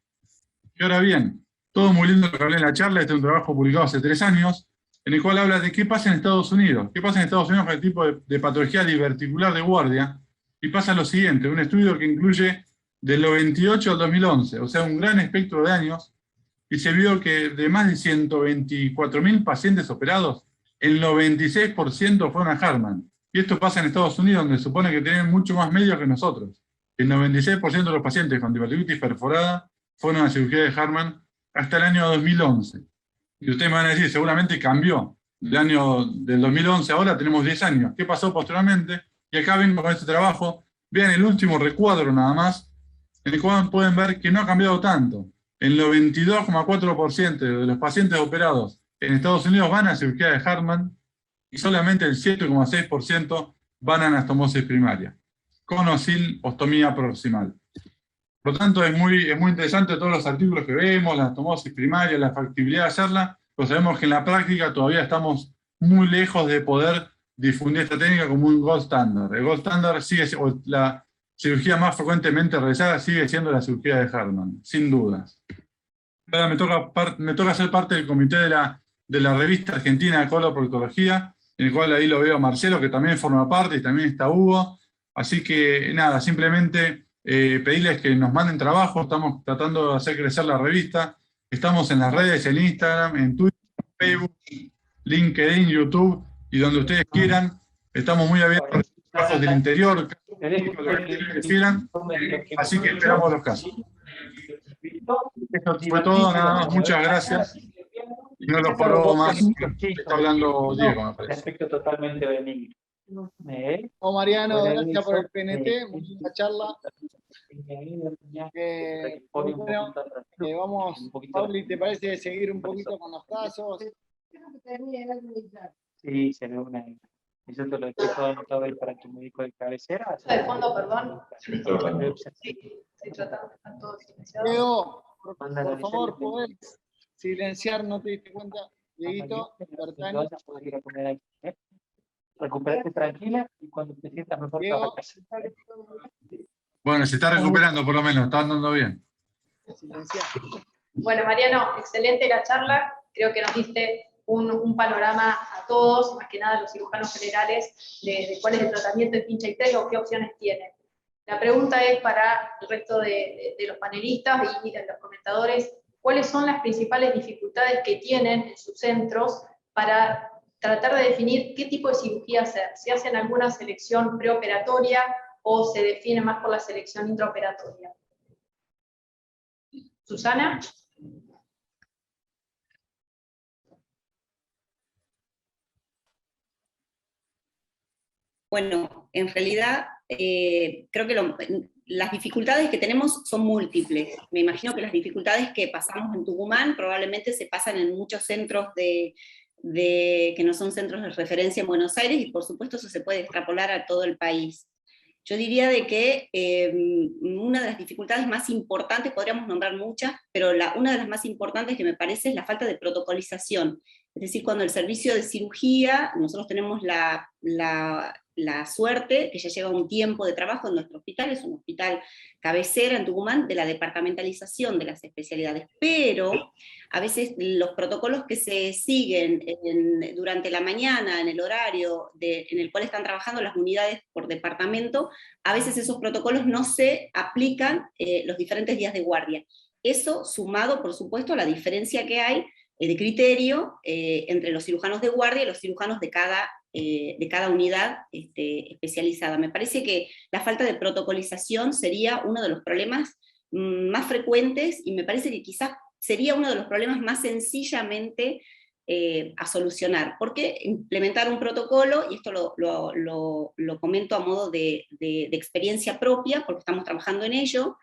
Y ahora bien, todo muy lindo lo que hablé en la charla, este es un trabajo publicado hace 3 años, en el cual habla de qué pasa en Estados Unidos. ¿Qué pasa en Estados Unidos con el tipo de patología diverticular de guardia? Y pasa lo siguiente, un estudio que incluye del 98 al 2011, o sea, un gran espectro de años, y se vio que de más de 124.000 pacientes operados, el 96% fueron a Hartmann. Y esto pasa en Estados Unidos, donde se supone que tienen mucho más medios que nosotros. El 96% de los pacientes con diverticulitis perforada fueron a la cirugía de Hartmann hasta el año 2011. Y ustedes me van a decir, seguramente cambió. Del año del 2011 ahora tenemos 10 años. ¿Qué pasó posteriormente? Y acá vengo con este trabajo. Vean el último recuadro nada más, en el cual pueden ver que no ha cambiado tanto. El 92,4% de los pacientes operados en Estados Unidos van a cirugía de Hartmann y solamente el 7,6% van a anastomosis primaria, con o sin ostomía proximal. Por lo tanto, es muy interesante todos los artículos que vemos, la anastomosis primaria, la factibilidad de hacerla, pero sabemos que en la práctica todavía estamos muy lejos de poder difundir esta técnica como un gold standard. El gold standard sigue, o la cirugía más frecuentemente realizada sigue siendo la cirugía de Hartmann, sin dudas. Ahora me toca ser parte del comité de la revista argentina de coloproctología, en el cual ahí lo veo a Marcelo, que también forma parte, y también está Hugo. Así que nada, simplemente pedirles que nos manden trabajo, estamos tratando de hacer crecer la revista, estamos en las redes, en Instagram, en Twitter, Facebook, LinkedIn, YouTube, y donde ustedes quieran, estamos muy abiertos a los trabajos del interior, lo que quieran, así que esperamos los casos. Esto fue todo, nada más, muchas gracias. Y no los paro más, está hablando Diego, me parece. Aspecto totalmente benigno. Oh, Mariano, gracias por el PNT, muy linda charla. Bueno, vamos, Pauli, ¿te parece seguir un poquito con los casos? Sí, se ve una. Eso te lo he anotado ahí para tu médico de cabecera. De fondo, perdón. Sí, me está hablando. Sí, estoy tratando, están todos silenciados. Diego, por favor, ¿podés silenciar? ¿No te diste cuenta? Dieguito, Bertani. Recuperate tranquila y cuando te sientas mejor te vas a casa. Bueno, se está recuperando por lo menos, está andando bien. Silenciar. Bueno, Mariano, excelente la charla. Creo que nos diste un panorama a todos, más que nada a los cirujanos generales, de cuál es el tratamiento de pincha y o qué opciones tienen. La pregunta es para el resto de los panelistas y de los comentadores, ¿cuáles son las principales dificultades que tienen en sus centros para tratar de definir qué tipo de cirugía hacer? ¿Si hacen alguna selección preoperatoria o se define más por la selección intraoperatoria? ¿Susana? Bueno, en realidad creo que las dificultades que tenemos son múltiples. Me imagino que las dificultades que pasamos en Tucumán probablemente se pasan en muchos centros que no son centros de referencia en Buenos Aires, y por supuesto eso se puede extrapolar a todo el país. Yo diría de que una de las dificultades más importantes, podríamos nombrar muchas, pero una de las más importantes que me parece es la falta de protocolización. Es decir, cuando el servicio de cirugía, nosotros tenemos la suerte, que ya lleva un tiempo de trabajo en nuestro hospital, es un hospital cabecera en Tucumán, de la departamentalización de las especialidades, pero a veces los protocolos que se siguen durante la mañana, en el horario en el cual están trabajando las unidades por departamento, a veces esos protocolos no se aplican los diferentes días de guardia. Eso sumado, por supuesto, a la diferencia que hay de criterio entre los cirujanos de guardia y los cirujanos de cada unidad especializada. Me parece que la falta de protocolización sería uno de los problemas más frecuentes, y me parece que quizás sería uno de los problemas más sencillamente a solucionar, porque implementar un protocolo, y esto lo comento a modo de experiencia propia, porque estamos trabajando en ello,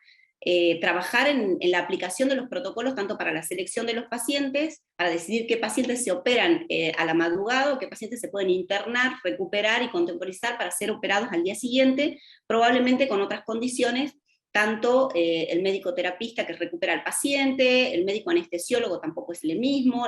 trabajar en la aplicación de los protocolos, tanto para la selección de los pacientes, para decidir qué pacientes se operan a la madrugada, o qué pacientes se pueden internar, recuperar y contemporizar para ser operados al día siguiente, probablemente con otras condiciones, tanto el médico terapista que recupera al paciente, el médico anestesiólogo tampoco es el mismo,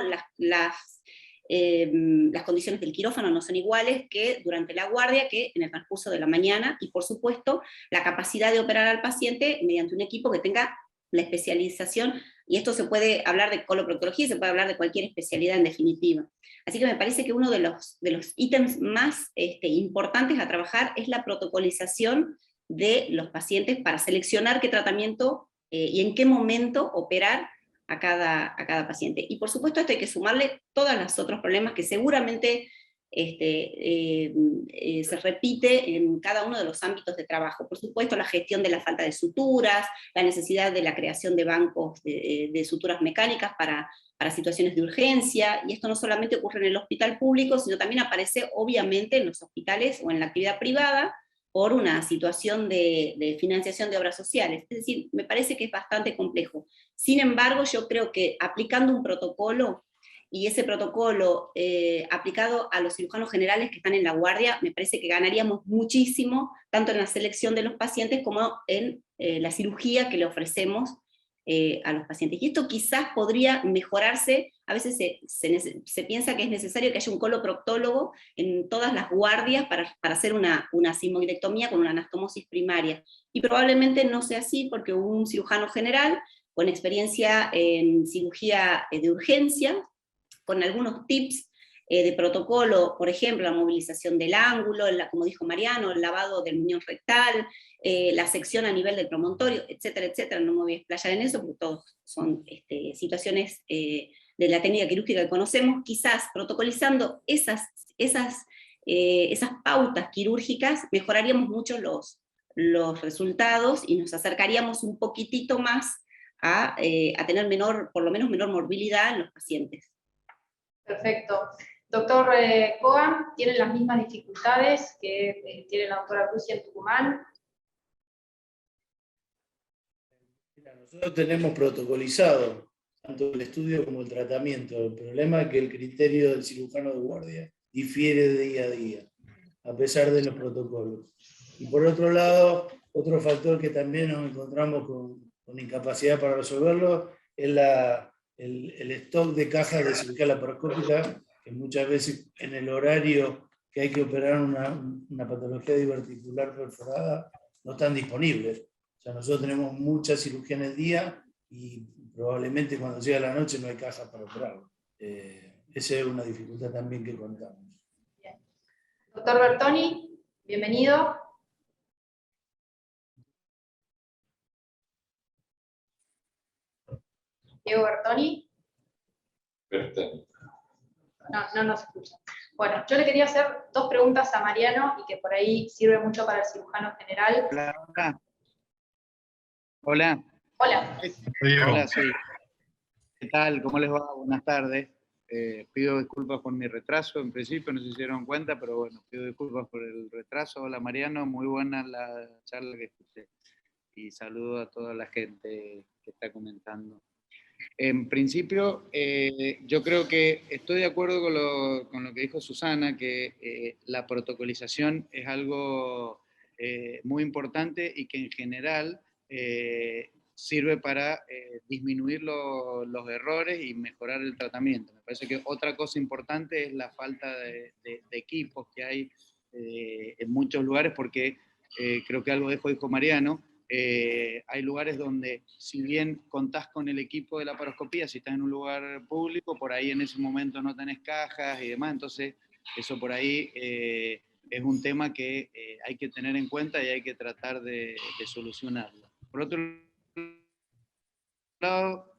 las condiciones del quirófano no son iguales que durante la guardia, que en el transcurso de la mañana, y por supuesto la capacidad de operar al paciente mediante un equipo que tenga la especialización, y esto se puede hablar de coloproctología, se puede hablar de cualquier especialidad en definitiva. Así que me parece que uno de los ítems más importantes a trabajar es la protocolización de los pacientes para seleccionar qué tratamiento y en qué momento operar a cada paciente. Y por supuesto esto hay que sumarle todos los otros problemas que seguramente se repite en cada uno de los ámbitos de trabajo. Por supuesto, la gestión de la falta de suturas, la necesidad de la creación de bancos de suturas mecánicas para situaciones de urgencia, y esto no solamente ocurre en el hospital público, sino también aparece obviamente en los hospitales o en la actividad privada, por una situación de financiación de obras sociales. Es decir, me parece que es bastante complejo. Sin embargo, yo creo que aplicando un protocolo, y ese protocolo aplicado a los cirujanos generales que están en la guardia, me parece que ganaríamos muchísimo, tanto en la selección de los pacientes como en la cirugía que le ofrecemos a los pacientes. Y esto quizás podría mejorarse. A veces se piensa que es necesario que haya un coloproctólogo en todas las guardias para hacer una sigmoidectomía con una anastomosis primaria. Y probablemente no sea así, porque un cirujano general con experiencia en cirugía de urgencia, con algunos tips de protocolo, por ejemplo, la movilización del ángulo, como dijo Mariano, el lavado del muñón rectal, la sección a nivel del promontorio, etcétera, etcétera. No me voy a explayar en eso, porque todos son situaciones de la técnica quirúrgica que conocemos. Quizás protocolizando esas pautas quirúrgicas, mejoraríamos mucho los resultados y nos acercaríamos un poquitito más a tener por lo menos menor morbilidad en los pacientes. Perfecto. Doctor Coa, ¿tienen las mismas dificultades que tiene la doctora Cruci en Tucumán? Mira, nosotros tenemos protocolizado tanto el estudio como el tratamiento. El problema es que el criterio del cirujano de guardia difiere de día a día, a pesar de los protocolos. Y por otro lado, otro factor que también nos encontramos con incapacidad para resolverlo es el stock de cajas de cirugía laparoscópica, que muchas veces en el horario que hay que operar una patología diverticular perforada no están disponibles. O sea, nosotros tenemos mucha cirugía en el día y probablemente cuando llega la noche no hay cajas para operarlo. Esa es una dificultad también que contamos. Bien. Doctor Bertoni, bienvenido. Diego Bertoni. No nos escucha. Bueno, yo le quería hacer dos preguntas a Mariano y que por ahí sirve mucho para el cirujano general. Hola. Hola. Hola, soy. ¿Qué tal? ¿Cómo les va? Buenas tardes. Pido disculpas por mi retraso, en principio no se dieron cuenta, pero bueno, pido disculpas por el retraso. Hola Mariano, muy buena la charla que escuché. Y saludo a toda la gente que está comentando. En principio, yo creo que estoy de acuerdo con lo que dijo Susana, que la protocolización es algo muy importante y que en general sirve para disminuir los errores y mejorar el tratamiento. Me parece que otra cosa importante es la falta de equipos que hay en muchos lugares, porque creo que algo de eso dijo Mariano. Hay lugares donde, si bien contás con el equipo de la laparoscopía, si estás en un lugar público, por ahí en ese momento no tenés cajas y demás, entonces eso por ahí es un tema que hay que tener en cuenta y hay que tratar de solucionarlo. Por otro lado,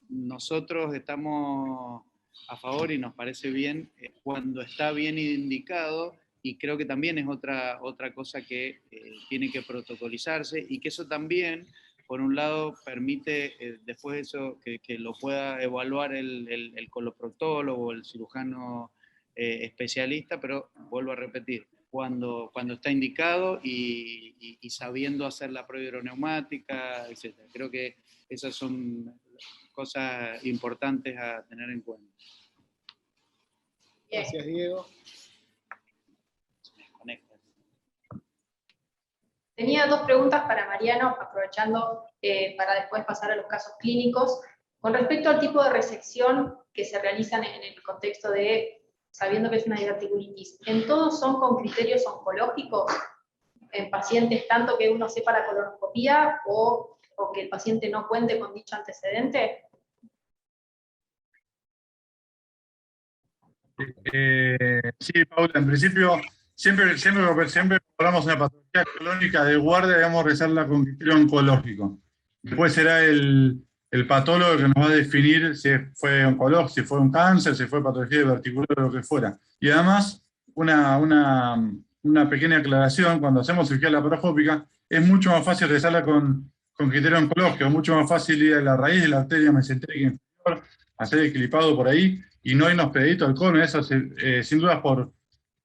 nosotros estamos a favor y nos parece bien cuando está bien indicado. Y creo que también es otra cosa que tiene que protocolizarse, y que eso también, por un lado, permite después eso que lo pueda evaluar el coloproctólogo o el cirujano especialista, pero vuelvo a repetir, cuando está indicado y sabiendo hacer la prueba hidroneumática, etc. Creo que esas son cosas importantes a tener en cuenta. Gracias, Diego. Tenía dos preguntas para Mariano, aprovechando para después pasar a los casos clínicos. Con respecto al tipo de resección que se realizan en el contexto de, sabiendo que es una diverticulitis, ¿en todos son con criterios oncológicos? ¿En pacientes tanto que uno sepa la colonoscopía o que el paciente no cuente con dicho antecedente? Sí, Paula, en principio, siempre hablamos de una patología colónica de guardia, debemos realizarla con criterio oncológico. Después será el patólogo que nos va a definir si fue oncológico, si fue un cáncer, si fue patología diverticular o lo que fuera. Y además, una pequeña aclaración: cuando hacemos cirugía laparoscópica, es mucho más fácil realizarla con criterio oncológico, es mucho más fácil ir a la raíz de la arteria mesentérica inferior, hacer el clipado por ahí, y no irnos pedito al cono. Eso sin duda, por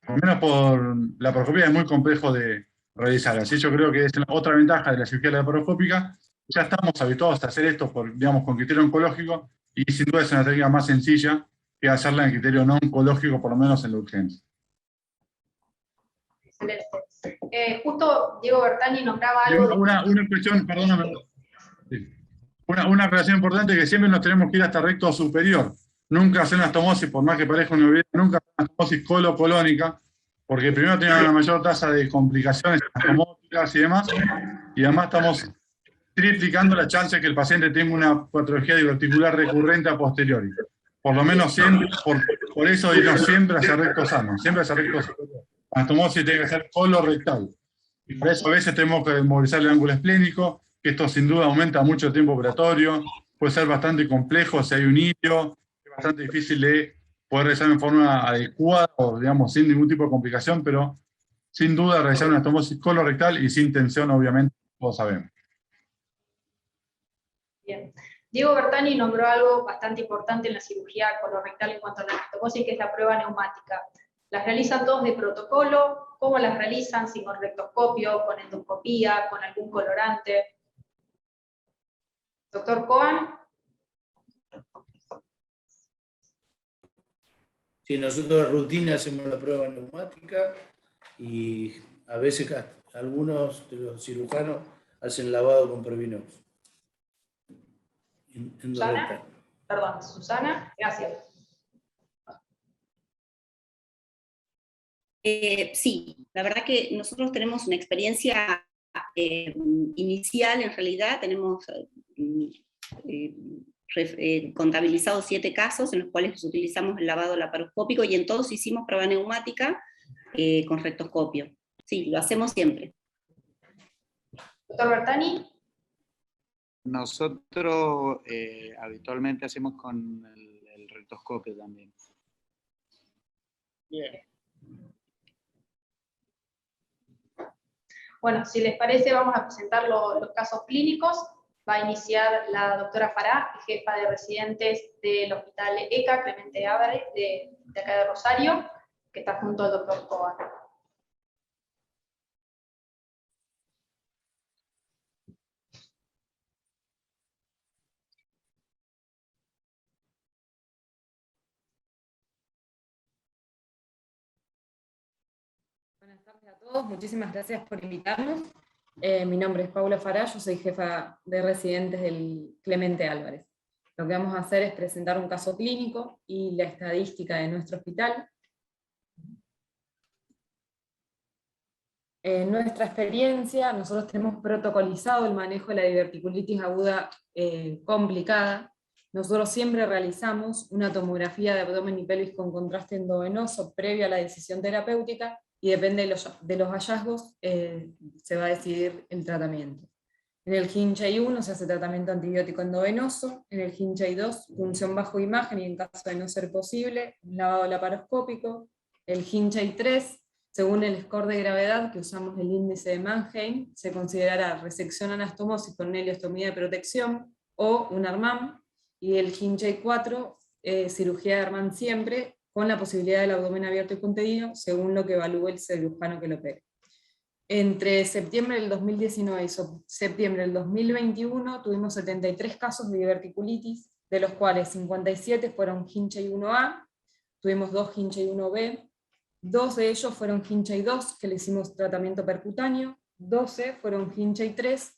lo menos por la laparoscopia, es muy complejo de realizar. Así yo creo que es otra ventaja de la cirugía laparoscópica. Ya estamos habituados a hacer esto digamos, con criterio oncológico, y sin duda es una técnica más sencilla que hacerla en criterio no oncológico, por lo menos en la urgencia. Excelente. Justo Diego Bertani nombraba algo de... Una cuestión, perdóname. Sí. Una aclaración importante: que siempre nos tenemos que ir hasta recto superior. Nunca hacer una anastomosis, por más que parezca una obviedad, nunca hacer una anastomosis colocolónica, porque primero tiene una mayor tasa de complicaciones anastomóticas y demás, y además estamos triplicando la chance de que el paciente tenga una patología diverticular recurrente a posteriori. Por lo menos siempre, por eso irnos siempre hacia recto sano, siempre hacia recto superior. La anastomosis tiene que ser colorectal. Y por eso a veces tenemos que movilizar el ángulo esplénico, que esto sin duda aumenta mucho el tiempo operatorio, puede ser bastante complejo si hay un hilo, es bastante difícil de poder realizar en forma adecuada, o digamos, sin ningún tipo de complicación, pero sin duda realizar una anastomosis colorectal y sin tensión, obviamente, todos sabemos. Bien. Diego Bertani nombró algo bastante importante en la cirugía colorectal en cuanto a la anastomosis, que es la prueba neumática. ¿Las realizan todos de protocolo? ¿Cómo las realizan? ¿Sin con rectoscopio, con endoscopía, con algún colorante? Doctor Cohen. Sí, nosotros de rutina hacemos la prueba neumática, y a veces algunos de los cirujanos hacen lavado con Previnox. Susana. Perdón, Susana. Gracias. Sí, la verdad que nosotros tenemos una experiencia inicial. En realidad tenemos contabilizados 7 casos en los cuales utilizamos el lavado laparoscópico, y en todos hicimos prueba neumática con rectoscopio. Sí, lo hacemos siempre. Doctor Bertani. Nosotros habitualmente hacemos con el rectoscopio también. Bien. Bueno, si les parece, vamos a presentar los casos clínicos. Va a iniciar la doctora Fará, jefa de residentes del Hospital ECA, Clemente Álvarez, de acá de Rosario, que está junto al doctor Cohen. Buenas tardes a todos, muchísimas gracias por invitarnos. Mi nombre es Paula Fará, yo soy jefa de residentes del Clemente Álvarez. Lo que vamos a hacer es presentar un caso clínico y la estadística de nuestro hospital. En nuestra experiencia, nosotros tenemos protocolizado el manejo de la diverticulitis aguda complicada. Nosotros siempre realizamos una tomografía de abdomen y pelvis con contraste endovenoso previa a la decisión terapéutica, y depende de los hallazgos se va a decidir el tratamiento. En el Hinchey 1 se hace tratamiento antibiótico endovenoso, en el Hinchey 2 punción bajo imagen y en caso de no ser posible, un lavado laparoscópico. El Hinchey 3, según el score de gravedad que usamos el índice de Mannheim, se considerará resección anastomosis con ileostomía de protección o un ARMAM, y el Hinchey 4, cirugía de ARMAM siempre, con la posibilidad del abdomen abierto y contenido, según lo que evalúe el cirujano que lo opere. Entre septiembre del 2019 y septiembre del 2021 tuvimos 73 casos de diverticulitis, de los cuales 57 fueron Hinchey 1A, tuvimos 2 Hinchey 1B, 2 de ellos fueron Hinchey 2, que le hicimos tratamiento percutáneo, 12 fueron Hinchey 3,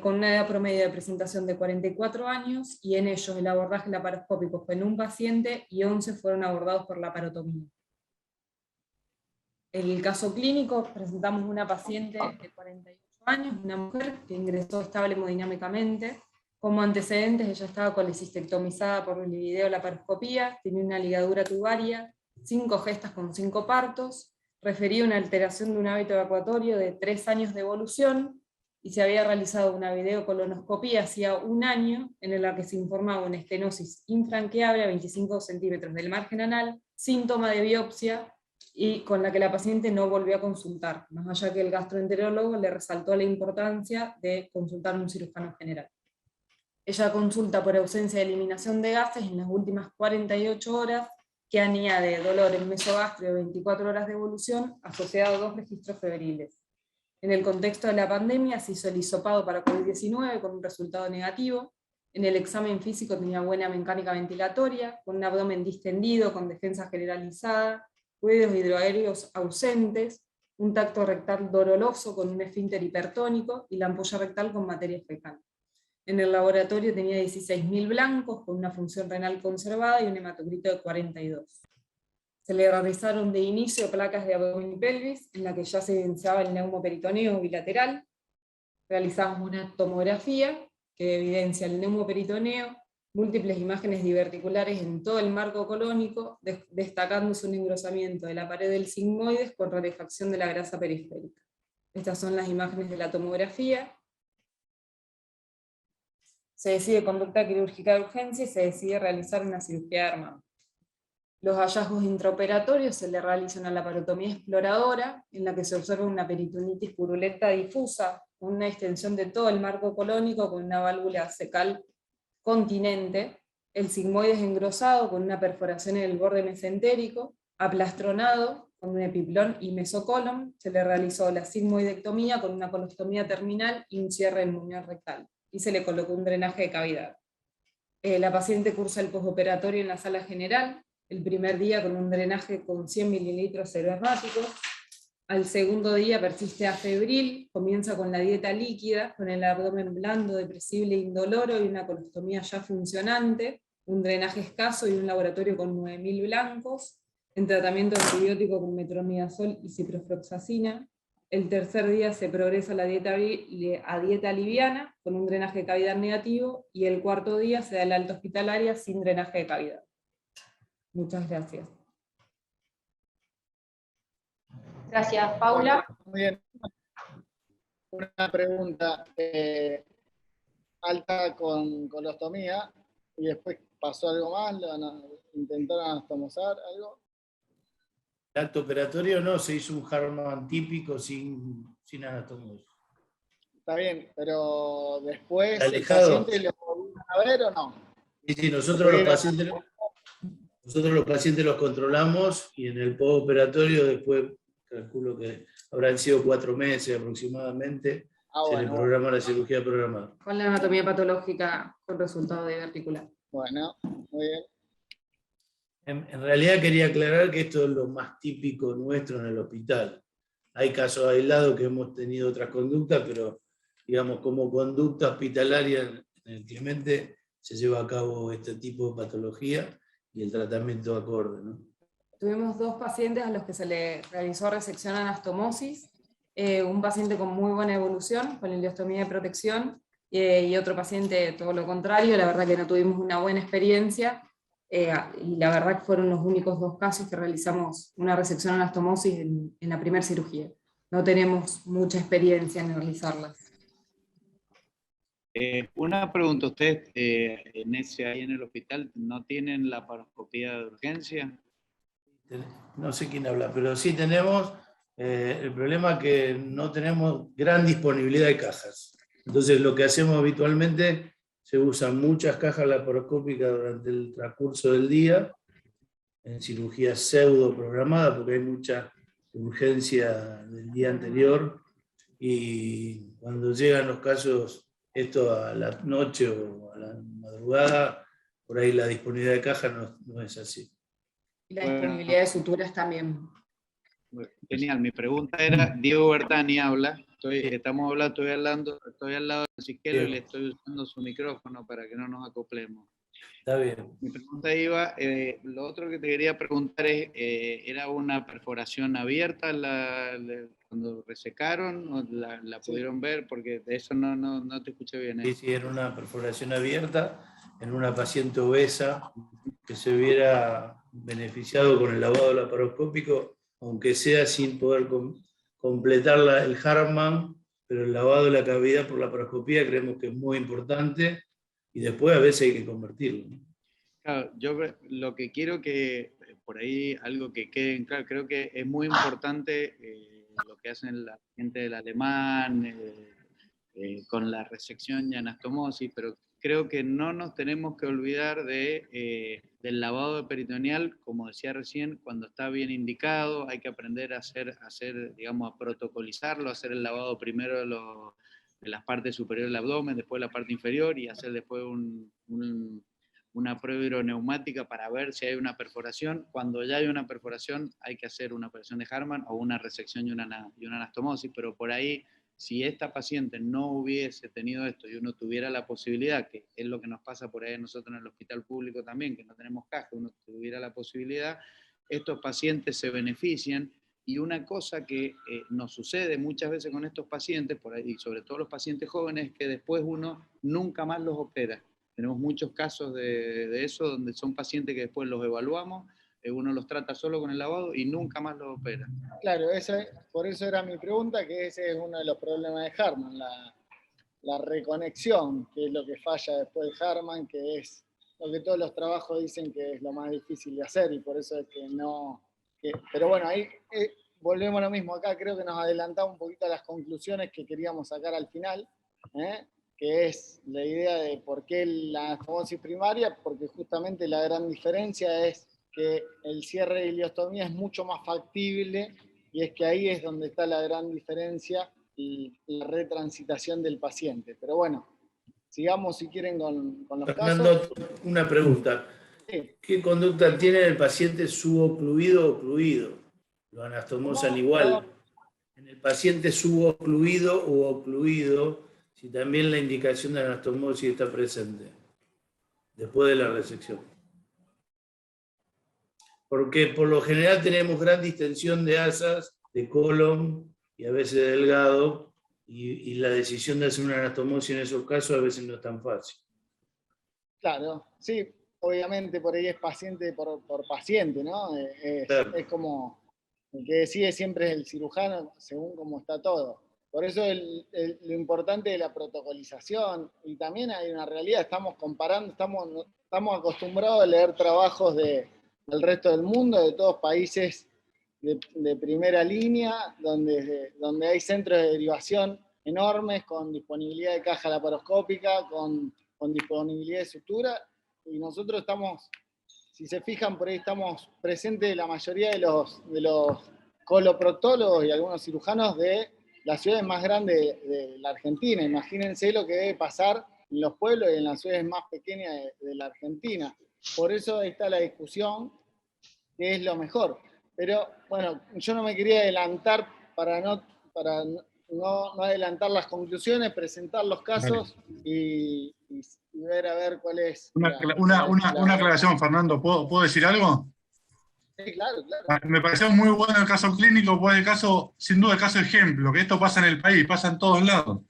con una edad promedio de presentación de 44 años, y en ellos el abordaje laparoscópico fue en un paciente y 11 fueron abordados por laparotomía. En el caso clínico presentamos una paciente de 48 años, una mujer que ingresó estable hemodinámicamente. Como antecedentes, ella estaba colecistectomizada por videolaparoscopía, tenía una ligadura tubaria, 5 gestas con 5 partos, refería una alteración de un hábito evacuatorio de 3 años de evolución, y se había realizado una videocolonoscopía hacía 1 año, en la que se informaba una estenosis infranqueable a 25 centímetros del margen anal, síntoma de biopsia, y con la que la paciente no volvió a consultar, más allá que el gastroenterólogo le resaltó la importancia de consultar a un cirujano general. Ella consulta por ausencia de eliminación de gases en las últimas 48 horas, que añade dolor en mesogastrio de 24 horas de evolución, asociado a 2 registros febriles. En el contexto de la pandemia se hizo el hisopado para COVID-19 con un resultado negativo. En el examen físico tenía buena mecánica ventilatoria, con un abdomen distendido, con defensa generalizada, fluidos hidroaéreos ausentes, un tacto rectal doloroso con un esfínter hipertónico y la ampolla rectal con materia fecal. En el laboratorio tenía 16.000 blancos con una función renal conservada y un hematocrito de 42. Se le realizaron de inicio placas de abdomen y pelvis, en la que ya se evidenciaba el neumoperitoneo bilateral. Realizamos una tomografía que evidencia el neumoperitoneo, múltiples imágenes diverticulares en todo el marco colónico, destacándose un engrosamiento de la pared del sigmoides con rarefacción de la grasa periférica. Estas son las imágenes de la tomografía. Se decide conducta quirúrgica de urgencia y se decide realizar una cirugía de armado. Los hallazgos intraoperatorios: se le realiza una laparotomía exploradora, en la que se observa una peritonitis purulenta difusa, con una extensión de todo el marco colónico con una válvula cecal continente, el sigmoides engrosado con una perforación en el borde mesentérico, aplastronado con un epiplón y mesocolon. Se le realizó la sigmoidectomía con una colostomía terminal y un cierre del muñón rectal, y se le colocó un drenaje de cavidad. La paciente cursa el postoperatorio en la sala general, el primer día con un drenaje con 100 mililitros serohepáticos. Al segundo día persiste afebril, comienza con la dieta líquida, con el abdomen blando, depresible e indoloro, y una colostomía ya funcionante, un drenaje escaso y un laboratorio con 9.000 blancos, en tratamiento antibiótico con metronidazol y ciprofloxacina. El tercer día se progresa a dieta liviana, con un drenaje de cavidad negativo, y el cuarto día se da el alta hospitalaria sin drenaje de cavidad. Muchas gracias. Gracias, Paula. Muy bien. Una pregunta. Alta con colostomía, y después pasó algo más, intentaron anastomosar algo. El acto operatorio no, se hizo un Harman típico sin anastomosis. Está bien, pero después Alejado. ¿el paciente lo volvieron a ver o no? Sí, nosotros los pacientes los controlamos, y en el postoperatorio después, calculo que habrán sido 4 meses aproximadamente, se le programa la cirugía programada. Con la anatomía patológica con resultado diverticular. Bueno, muy bien. En realidad quería aclarar que esto es lo más típico nuestro en el hospital. Hay casos aislados que hemos tenido otras conductas, pero digamos como conducta hospitalaria en el Clemente se lleva a cabo este tipo de patología y el tratamiento acorde, ¿no? Tuvimos 2 pacientes a los que se le realizó resección anastomosis, un paciente con muy buena evolución, con ileostomía de protección, y otro paciente todo lo contrario. La verdad que no tuvimos una buena experiencia, y la verdad que fueron los únicos 2 casos que realizamos una resección anastomosis en la primera cirugía. No tenemos mucha experiencia en realizarlas. Una pregunta, ¿ustedes ahí en el hospital no tienen laparoscopía de urgencia? No sé quién habla, pero sí tenemos. El problema es que no tenemos gran disponibilidad de cajas. Entonces lo que hacemos habitualmente, se usan muchas cajas laparoscópicas durante el transcurso del día, en cirugía pseudo programada, porque hay mucha urgencia del día anterior, y cuando llegan los casos, esto a la noche o a la madrugada, por ahí la disponibilidad de caja no es así. Y la disponibilidad de suturas también. Genial, mi pregunta era, Diego Bertani habla, estoy al lado de Francisquelo y le estoy usando su micrófono para que no nos acoplemos. Está bien. Mi pregunta iba, lo otro que te quería preguntar es, ¿era una perforación abierta cuando resecaron o la pudieron ver? Porque de eso no te escuché bien. Sí, sí, era una perforación abierta en una paciente obesa que se hubiera beneficiado con el lavado laparoscópico, aunque sea sin poder completar el Hartmann, pero el lavado de la cavidad por laparoscopía creemos que es muy importante y después a veces hay que convertirlo, ¿no? Claro, yo lo que quiero que, por ahí algo que quede claro, creo que es muy importante lo que hacen la gente del alemán con la resección y anastomosis, pero creo que no nos tenemos que olvidar del lavado peritoneal, como decía recién, cuando está bien indicado, hay que aprender a hacer digamos, a protocolizarlo, hacer el lavado primero de las partes superiores del abdomen, después la parte inferior y hacer después una prueba hidroneumática para ver si hay una perforación. Cuando ya hay una perforación hay que hacer una operación de Hartmann o una resección y una anastomosis, pero por ahí, si esta paciente no hubiese tenido esto y uno tuviera la posibilidad, que es lo que nos pasa por ahí nosotros en el hospital público también, que no tenemos caja, uno tuviera la posibilidad, estos pacientes se benefician. Y una cosa que nos sucede muchas veces con estos pacientes, por ahí, y sobre todo los pacientes jóvenes, es que después uno nunca más los opera. Tenemos muchos casos de eso, donde son pacientes que después los evaluamos, uno los trata solo con el lavado y nunca más los opera. Claro, por eso era mi pregunta, que ese es uno de los problemas de Hartmann, la reconexión, que es lo que falla después de Hartmann, que es lo que todos los trabajos dicen que es lo más difícil de hacer, y por eso es que no... pero bueno, ahí volvemos a lo mismo. Acá creo que nos adelantamos un poquito a las conclusiones que queríamos sacar al final, que es la idea de por qué la anastomosis primaria, porque justamente la gran diferencia es que el cierre de ileostomía es mucho más factible, y es que ahí es donde está la gran diferencia y la retransitación del paciente. Pero bueno, sigamos si quieren con los Fernando, casos. una pregunta. Sí. ¿Qué conducta tiene el paciente subocluido o ocluido? ¿Lo anastomosan igual? En el paciente subocluido o ocluido, si también la indicación de anastomosis está presente, después de la resección. Porque por lo general tenemos gran distensión de asas, de colon y a veces de delgado, y la decisión de hacer una anastomosis en esos casos a veces no es tan fácil. Claro, sí, obviamente por ahí es paciente por paciente, ¿no? Claro. Es como el que decide siempre es el cirujano según cómo está todo. Por eso lo importante de la protocolización, y también hay una realidad, estamos comparando, estamos acostumbrados a leer trabajos del resto del mundo, de todos países de primera línea, donde hay centros de derivación enormes, con disponibilidad de caja laparoscópica, con disponibilidad de sutura, y nosotros estamos, si se fijan por ahí, estamos presentes de la mayoría de los coloproctólogos y algunos cirujanos de las ciudades más grandes de la Argentina. Imagínense lo que debe pasar en los pueblos y en las ciudades más pequeñas de la Argentina. Por eso está la discusión, que es lo mejor. Pero bueno, yo no me quería adelantar para no adelantar las conclusiones, presentar los casos y ver a ver cuál es. Una aclaración, Fernando, ¿puedo decir algo? Sí, claro. Me pareció muy bueno el caso clínico, pues el caso, sin duda el caso ejemplo, que esto pasa en el país, pasa en todos lados.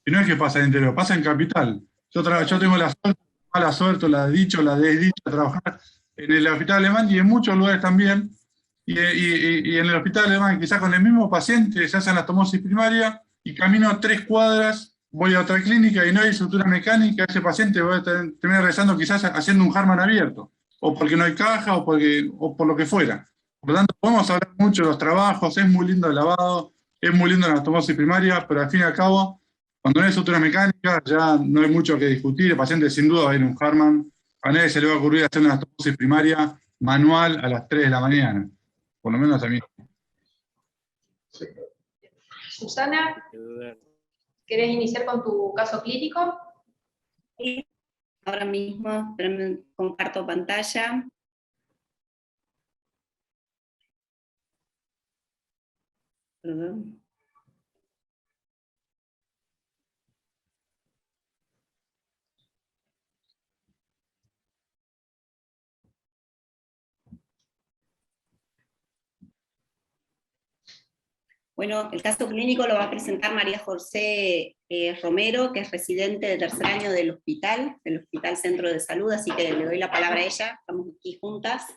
Y no es que pasa en el interior, pasa en capital. Yo tengo la suerte, mala suerte, la desdicha de trabajar en el hospital alemán y en muchos lugares también. Y en el hospital alemán, quizás con el mismo paciente, se hace anastomosis primaria y camino 3 cuadras, voy a otra clínica y no hay sutura mecánica, ese paciente va a terminar rezando quizás haciendo un Hartmann abierto, o porque no hay caja, o por lo que fuera. Por lo tanto, podemos hablar mucho de los trabajos, es muy lindo el lavado, es muy lindo la anastomosis primaria, pero al fin y al cabo, cuando no hay sutura mecánica, ya no hay mucho que discutir, el paciente sin duda va a ir a un Hartmann, a nadie se le va a ocurrir hacer una anastomosis primaria manual a las 3 de la mañana. Por lo menos a mí. Susana, ¿querés iniciar con tu caso clínico? Sí, ahora mismo, pero comparto pantalla. Perdón. Bueno, el caso clínico lo va a presentar María José Romero, que es residente de tercer año del Hospital Centro de Salud, así que le doy la palabra a ella, estamos aquí juntas.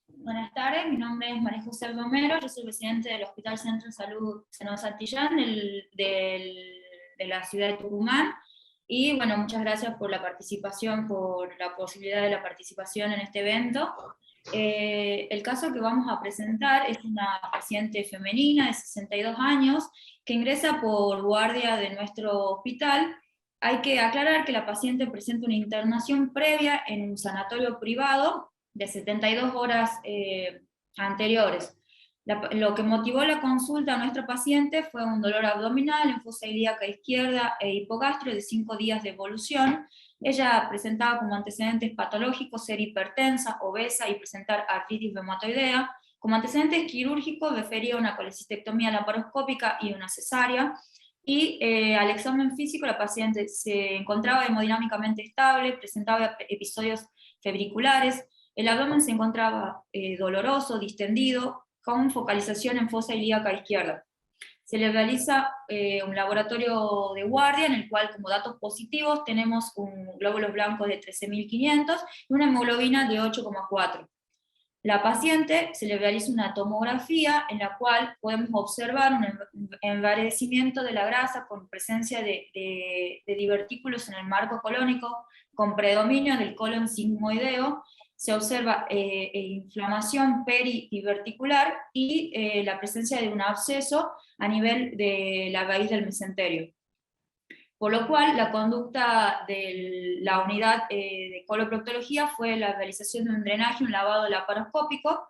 Buenas tardes, mi nombre es María José Romero, yo soy residente del Hospital Centro de Salud Senado Santillán, de la ciudad de Tucumán, y bueno, muchas gracias por la participación, por la posibilidad de la participación en este evento. El caso que vamos a presentar es una paciente femenina de 62 años, que ingresa por guardia de nuestro hospital. Hay que aclarar que la paciente presenta una internación previa en un sanatorio privado, de 72 horas anteriores. Lo que motivó la consulta a nuestra paciente fue un dolor abdominal en fosa ilíaca izquierda e hipogastrio de 5 días de evolución. Ella presentaba como antecedentes patológicos ser hipertensa, obesa y presentar artritis reumatoidea. Como antecedentes quirúrgicos refería una colecistectomía laparoscópica y una cesárea. Y al examen físico la paciente se encontraba hemodinámicamente estable, presentaba episodios febriculares. El abdomen se encontraba doloroso, distendido, con focalización en fosa ilíaca izquierda. Se le realiza un laboratorio de guardia en el cual como datos positivos tenemos un glóbulos blancos de 13.500 y una hemoglobina de 8,4. La paciente se le realiza una tomografía en la cual podemos observar un envarecimiento de la grasa con presencia de divertículos en el marco colónico, con predominio del colon sigmoideo. Se observa inflamación peridiverticular y la presencia de un absceso a nivel de la raíz del mesenterio. Por lo cual, la conducta de la unidad de coloproctología fue la realización de un drenaje, un lavado laparoscópico,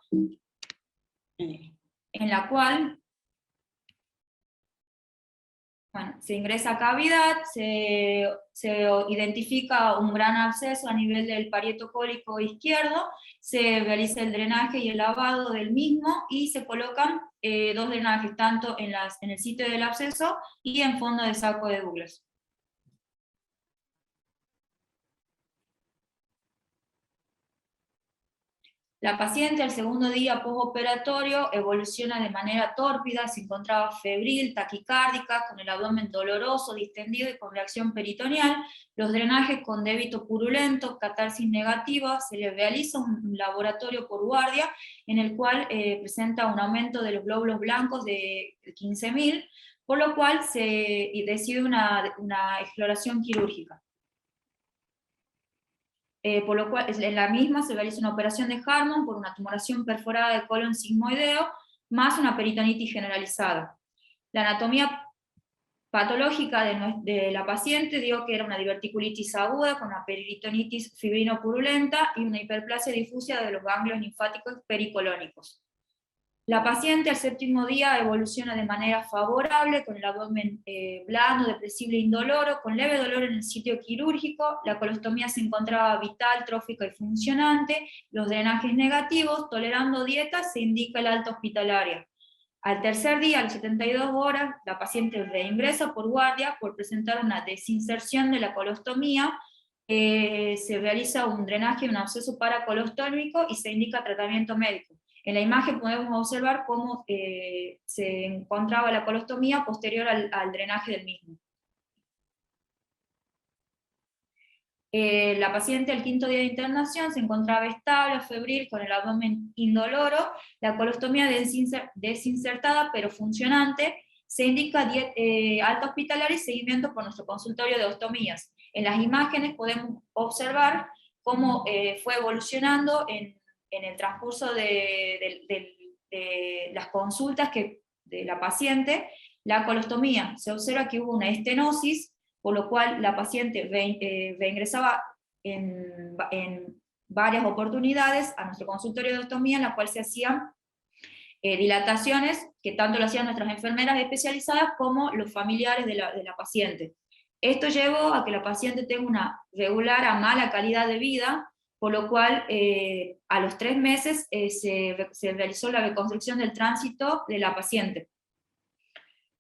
en la cual se ingresa cavidad, se identifica un gran absceso a nivel del parieto cólico izquierdo, se realiza el drenaje y el lavado del mismo, y se colocan 2 drenajes, tanto en el sitio del absceso y en fondo del saco de Douglas. La paciente al segundo día postoperatorio evoluciona de manera tórpida, se encontraba febril, taquicárdica, con el abdomen doloroso, distendido y con reacción peritoneal, los drenajes con débito purulento, catarsis negativa, se le realiza un laboratorio por guardia en el cual presenta un aumento de los glóbulos blancos de 15.000, por lo cual se decide una exploración quirúrgica. Por lo cual en la misma se realiza una operación de Harmon por una tumoración perforada del colon sigmoideo, más una peritonitis generalizada. La anatomía patológica de la paciente dio que era una diverticulitis aguda con una peritonitis fibrino-purulenta y una hiperplasia difusa de los ganglios linfáticos pericolónicos. La paciente al 7º día evoluciona de manera favorable, con el abdomen blando, depresible e indoloro, con leve dolor en el sitio quirúrgico, la colostomía se encontraba vital, trófica y funcionante, los drenajes negativos, tolerando dieta, se indica el alta hospitalaria. Al tercer día, a las 72 horas, la paciente reingresa por guardia por presentar una desinserción de la colostomía, se realiza un drenaje y un absceso paracolostómico y se indica tratamiento médico. En la imagen podemos observar cómo se encontraba la colostomía posterior al drenaje del mismo. La paciente al 5º día de internación se encontraba estable, febril, con el abdomen indoloro, la colostomía desinsertada pero funcionante, se indica alta hospitalaria y seguimiento por nuestro consultorio de ostomías. En las imágenes podemos observar cómo fue evolucionando en el transcurso de las consultas de la paciente, la colostomía. Se observa que hubo una estenosis, por lo cual la paciente reingresaba en varias oportunidades a nuestro consultorio de ostomía, en la cual se hacían dilataciones, que tanto lo hacían nuestras enfermeras especializadas como los familiares de la paciente. Esto llevó a que la paciente tenga una regular a mala calidad de vida, por lo cual a los 3 meses se realizó la reconstrucción del tránsito de la paciente.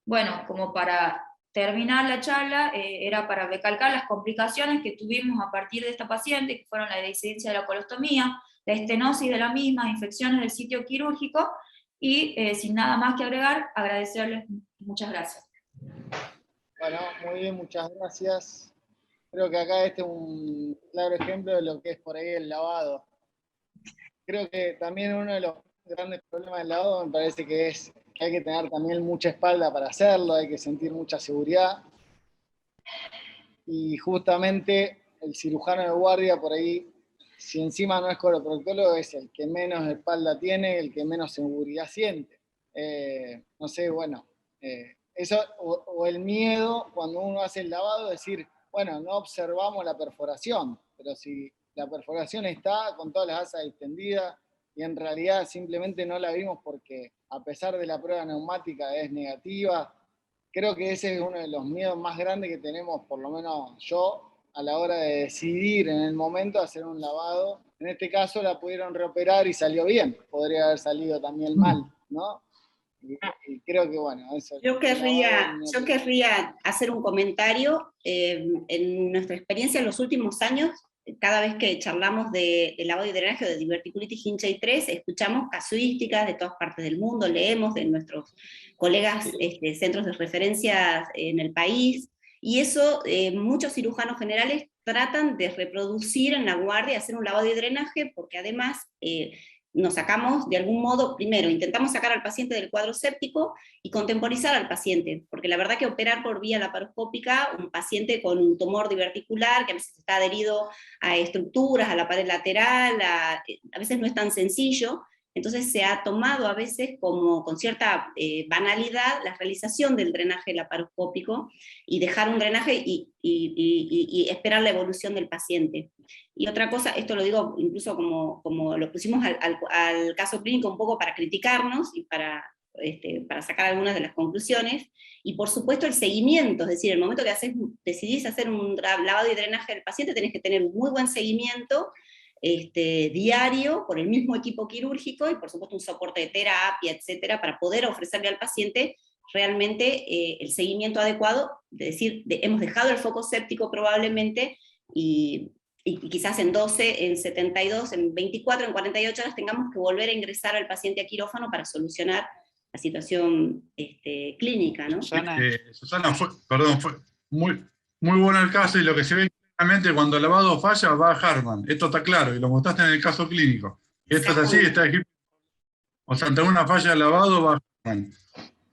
Bueno, como para terminar la charla, era para recalcar las complicaciones que tuvimos a partir de esta paciente, que fueron la incidencia de la colostomía, la estenosis de la misma, infecciones del sitio quirúrgico, Y sin nada más que agregar, agradecerles, muchas gracias. Bueno, muy bien, muchas gracias. Creo que acá este es un claro ejemplo de lo que es por ahí el lavado. Creo que también uno de los grandes problemas del lavado me parece que es que hay que tener también mucha espalda para hacerlo, hay que sentir mucha seguridad. Y justamente el cirujano de guardia por ahí, si encima no es coloproctólogo, es el que menos espalda tiene, el que menos seguridad siente. No sé, bueno, eso o el miedo cuando uno hace el lavado, decir, bueno, no observamos la perforación, pero si la perforación está con todas las asas extendidas y en realidad simplemente no la vimos porque a pesar de la prueba neumática es negativa, creo que ese es uno de los miedos más grandes que tenemos, por lo menos yo, a la hora de decidir en el momento hacer un lavado. En este caso la pudieron reoperar y salió bien, podría haber salido también mal, ¿no? Y creo que bueno, eso. Yo querría hacer un comentario. En nuestra experiencia en los últimos años, cada vez que charlamos de lavado y drenaje o de diverticulitis Hinchey 3, escuchamos casuísticas de todas partes del mundo, leemos de nuestros colegas centros de referencia en el país, y eso muchos cirujanos generales tratan de reproducir en la guardia, hacer un lavado y drenaje, porque además nos sacamos de algún modo, primero intentamos sacar al paciente del cuadro séptico y contemporizar al paciente, porque la verdad que operar por vía laparoscópica un paciente con un tumor diverticular que a veces está adherido a estructuras, a la pared lateral, a veces no es tan sencillo, entonces se ha tomado a veces como con cierta banalidad la realización del drenaje laparoscópico y dejar un drenaje y esperar la evolución del paciente. Y otra cosa, esto lo digo incluso como lo pusimos al caso clínico un poco para criticarnos y para sacar algunas de las conclusiones, y por supuesto el seguimiento, es decir, el momento que decidís hacer un lavado y drenaje del paciente tenés que tener un muy buen seguimiento diario por el mismo equipo quirúrgico y por supuesto un soporte de terapia, etcétera, para poder ofrecerle al paciente realmente el seguimiento adecuado, de decir, hemos dejado el foco séptico probablemente y quizás en 12, en 72, en 24, en 48 horas tengamos que volver a ingresar al paciente a quirófano para solucionar la situación clínica, ¿no? Susana, fue muy bueno el caso, y lo que se ve claramente cuando el lavado falla va a Hartmann. Esto está claro, y lo mostraste en el caso clínico. Esto es así, está aquí. O sea, ante una falla de lavado va a Hartmann.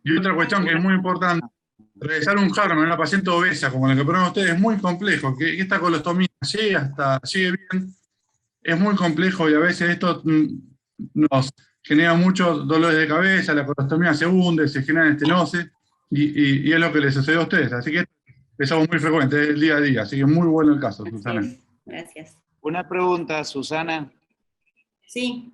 Y otra cuestión que es muy importante, realizar un Hartmann en una paciente obesa, como la que ponen ustedes, es muy complejo, que esta colostomía sigue bien, es muy complejo, y a veces esto nos genera muchos dolores de cabeza, la colostomía se hunde, se genera estenosis, y es lo que les sucedió a ustedes, así que es algo muy frecuente, es el día a día, así que muy bueno el caso, Susana. Gracias. Una pregunta, Susana. Sí.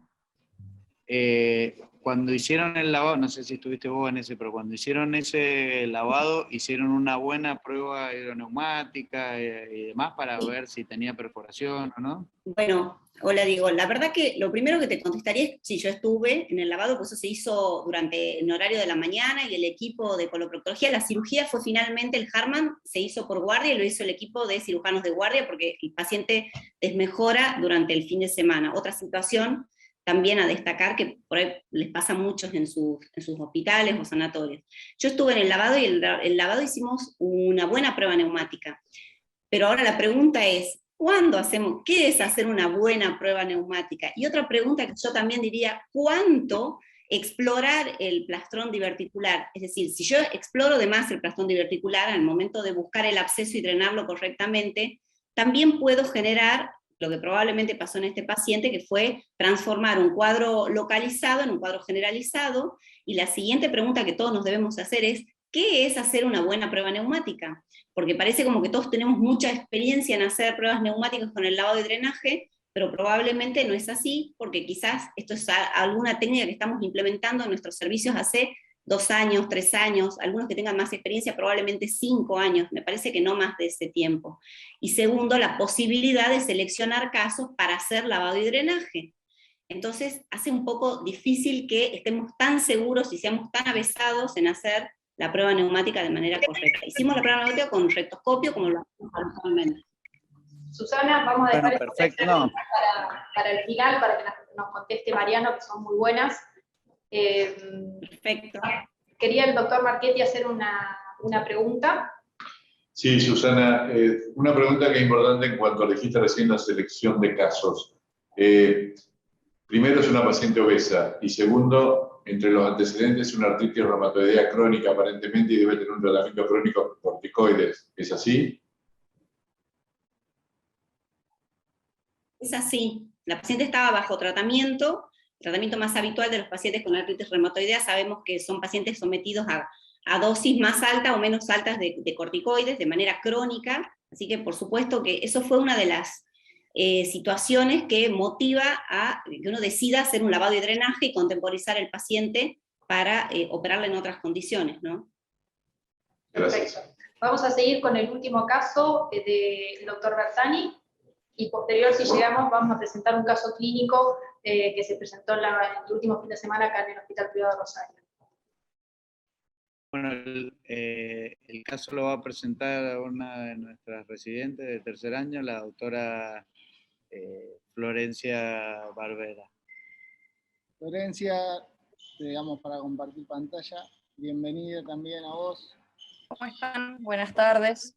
Cuando hicieron el lavado, no sé si estuviste vos en ese, pero cuando hicieron ese lavado, hicieron una buena prueba aeroneumática y demás para ver si tenía perforación o no. Bueno, hola Diego, la verdad que lo primero que te contestaría es si yo estuve en el lavado, pues eso se hizo durante el horario de la mañana y el equipo de coloproctología, la cirugía fue finalmente el Hartmann, se hizo por guardia y lo hizo el equipo de cirujanos de guardia porque el paciente desmejora durante el fin de semana. Otra situación también a destacar que por ahí les pasa a muchos en sus hospitales o sanatorios. Yo estuve en el lavado y el lavado hicimos una buena prueba neumática, pero ahora la pregunta es, ¿cuándo hacemos? ¿Qué es hacer una buena prueba neumática? Y otra pregunta que yo también diría, ¿cuánto explorar el plastrón diverticular? Es decir, si yo exploro de más el plastrón diverticular al momento de buscar el absceso y drenarlo correctamente, también puedo generar lo que probablemente pasó en este paciente, que fue transformar un cuadro localizado en un cuadro generalizado, y la siguiente pregunta que todos nos debemos hacer es, ¿qué es hacer una buena prueba neumática? Porque parece como que todos tenemos mucha experiencia en hacer pruebas neumáticas con el lavado de drenaje, pero probablemente no es así, porque quizás esto es alguna técnica que estamos implementando en nuestros servicios hace 2 años, 3 años, algunos que tengan más experiencia probablemente 5 años, me parece que no más de ese tiempo. Y segundo, la posibilidad de seleccionar casos para hacer lavado y drenaje. Entonces hace un poco difícil que estemos tan seguros y seamos tan avesados en hacer la prueba neumática de manera correcta. Hicimos la prueba neumática con rectoscopio, como lo hacemos habitualmente. Susana, vamos a dejar perfecto, no. para el final, para que nos conteste Mariano, que son muy buenas. Perfecto. Quería el doctor Marchetti hacer una pregunta. Sí, Susana, una pregunta que es importante en cuanto dijiste recién la selección de casos. Primero, es una paciente obesa, y segundo, entre los antecedentes es una artritis reumatoidea crónica aparentemente y debe tener un tratamiento crónico con corticoides. ¿Es así? Es así. La paciente estaba bajo tratamiento, el tratamiento más habitual de los pacientes con artritis reumatoidea. Sabemos que son pacientes sometidos a dosis más altas o menos altas de corticoides de manera crónica, así que por supuesto que eso fue una de las situaciones que motiva a que uno decida hacer un lavado y drenaje y contemporizar el paciente para operarle en otras condiciones, ¿no? Gracias. Perfecto. Vamos a seguir con el último caso del doctor Bertani, y posterior, si llegamos, vamos a presentar un caso clínico que se presentó el último fin de semana acá en el Hospital Privado de Rosario. Bueno, el caso lo va a presentar una de nuestras residentes de tercer año, la doctora Florencia Barbera. Florencia, te damos para compartir pantalla. Bienvenida también a vos. ¿Cómo están? Buenas tardes.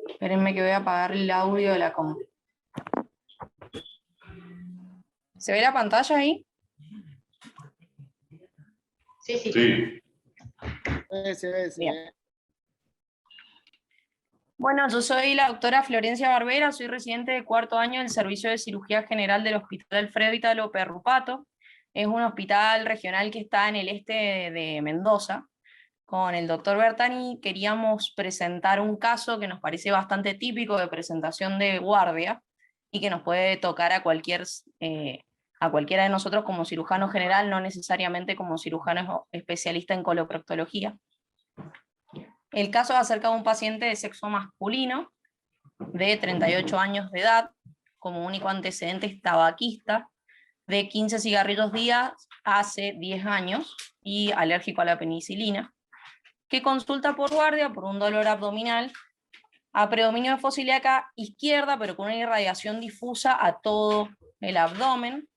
Espérenme que voy a apagar el audio de la compu. ¿Se ve la pantalla ahí? Sí, sí. Sí. Se ve. Bueno, yo soy la doctora Florencia Barbera, soy residente de cuarto año del Servicio de Cirugía General del Hospital Alfredo Italo Perrupato. Es un hospital regional que está en el este de Mendoza. Con el doctor Bertani queríamos presentar un caso que nos parece bastante típico de presentación de guardia y que nos puede tocar a cualquiera de nosotros como cirujano general, no necesariamente como cirujano especialista en coloproctología. El caso acerca de un paciente de sexo masculino de 38 años de edad, como único antecedente tabaquista, de 15 cigarrillos día hace 10 años y alérgico a la penicilina, que consulta por guardia por un dolor abdominal a predominio de fosa ilíaca izquierda, pero con una irradiación difusa a todo el abdomen,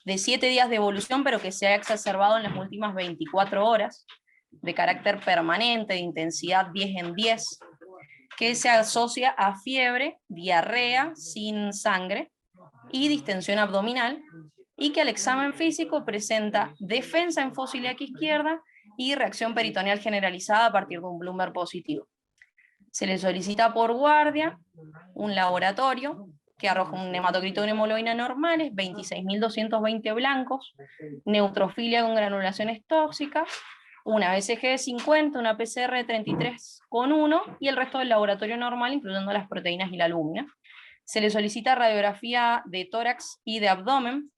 de 7 días de evolución, pero que se ha exacerbado en las últimas 24 horas, de carácter permanente, de intensidad 10 en 10, que se asocia a fiebre, diarrea sin sangre y distensión abdominal, y que al examen físico presenta defensa en fosa ilíaca izquierda y reacción peritoneal generalizada a partir de un Bloomberg positivo. Se le solicita por guardia un laboratorio que arroja un hematocrito y una hemoglobina normales, 26.220 blancos, neutrofilia con granulaciones tóxicas, una BCG de 50, una PCR de 33,1 y el resto del laboratorio normal, incluyendo las proteínas y la albúmina. Se le solicita radiografía de tórax y de abdomen.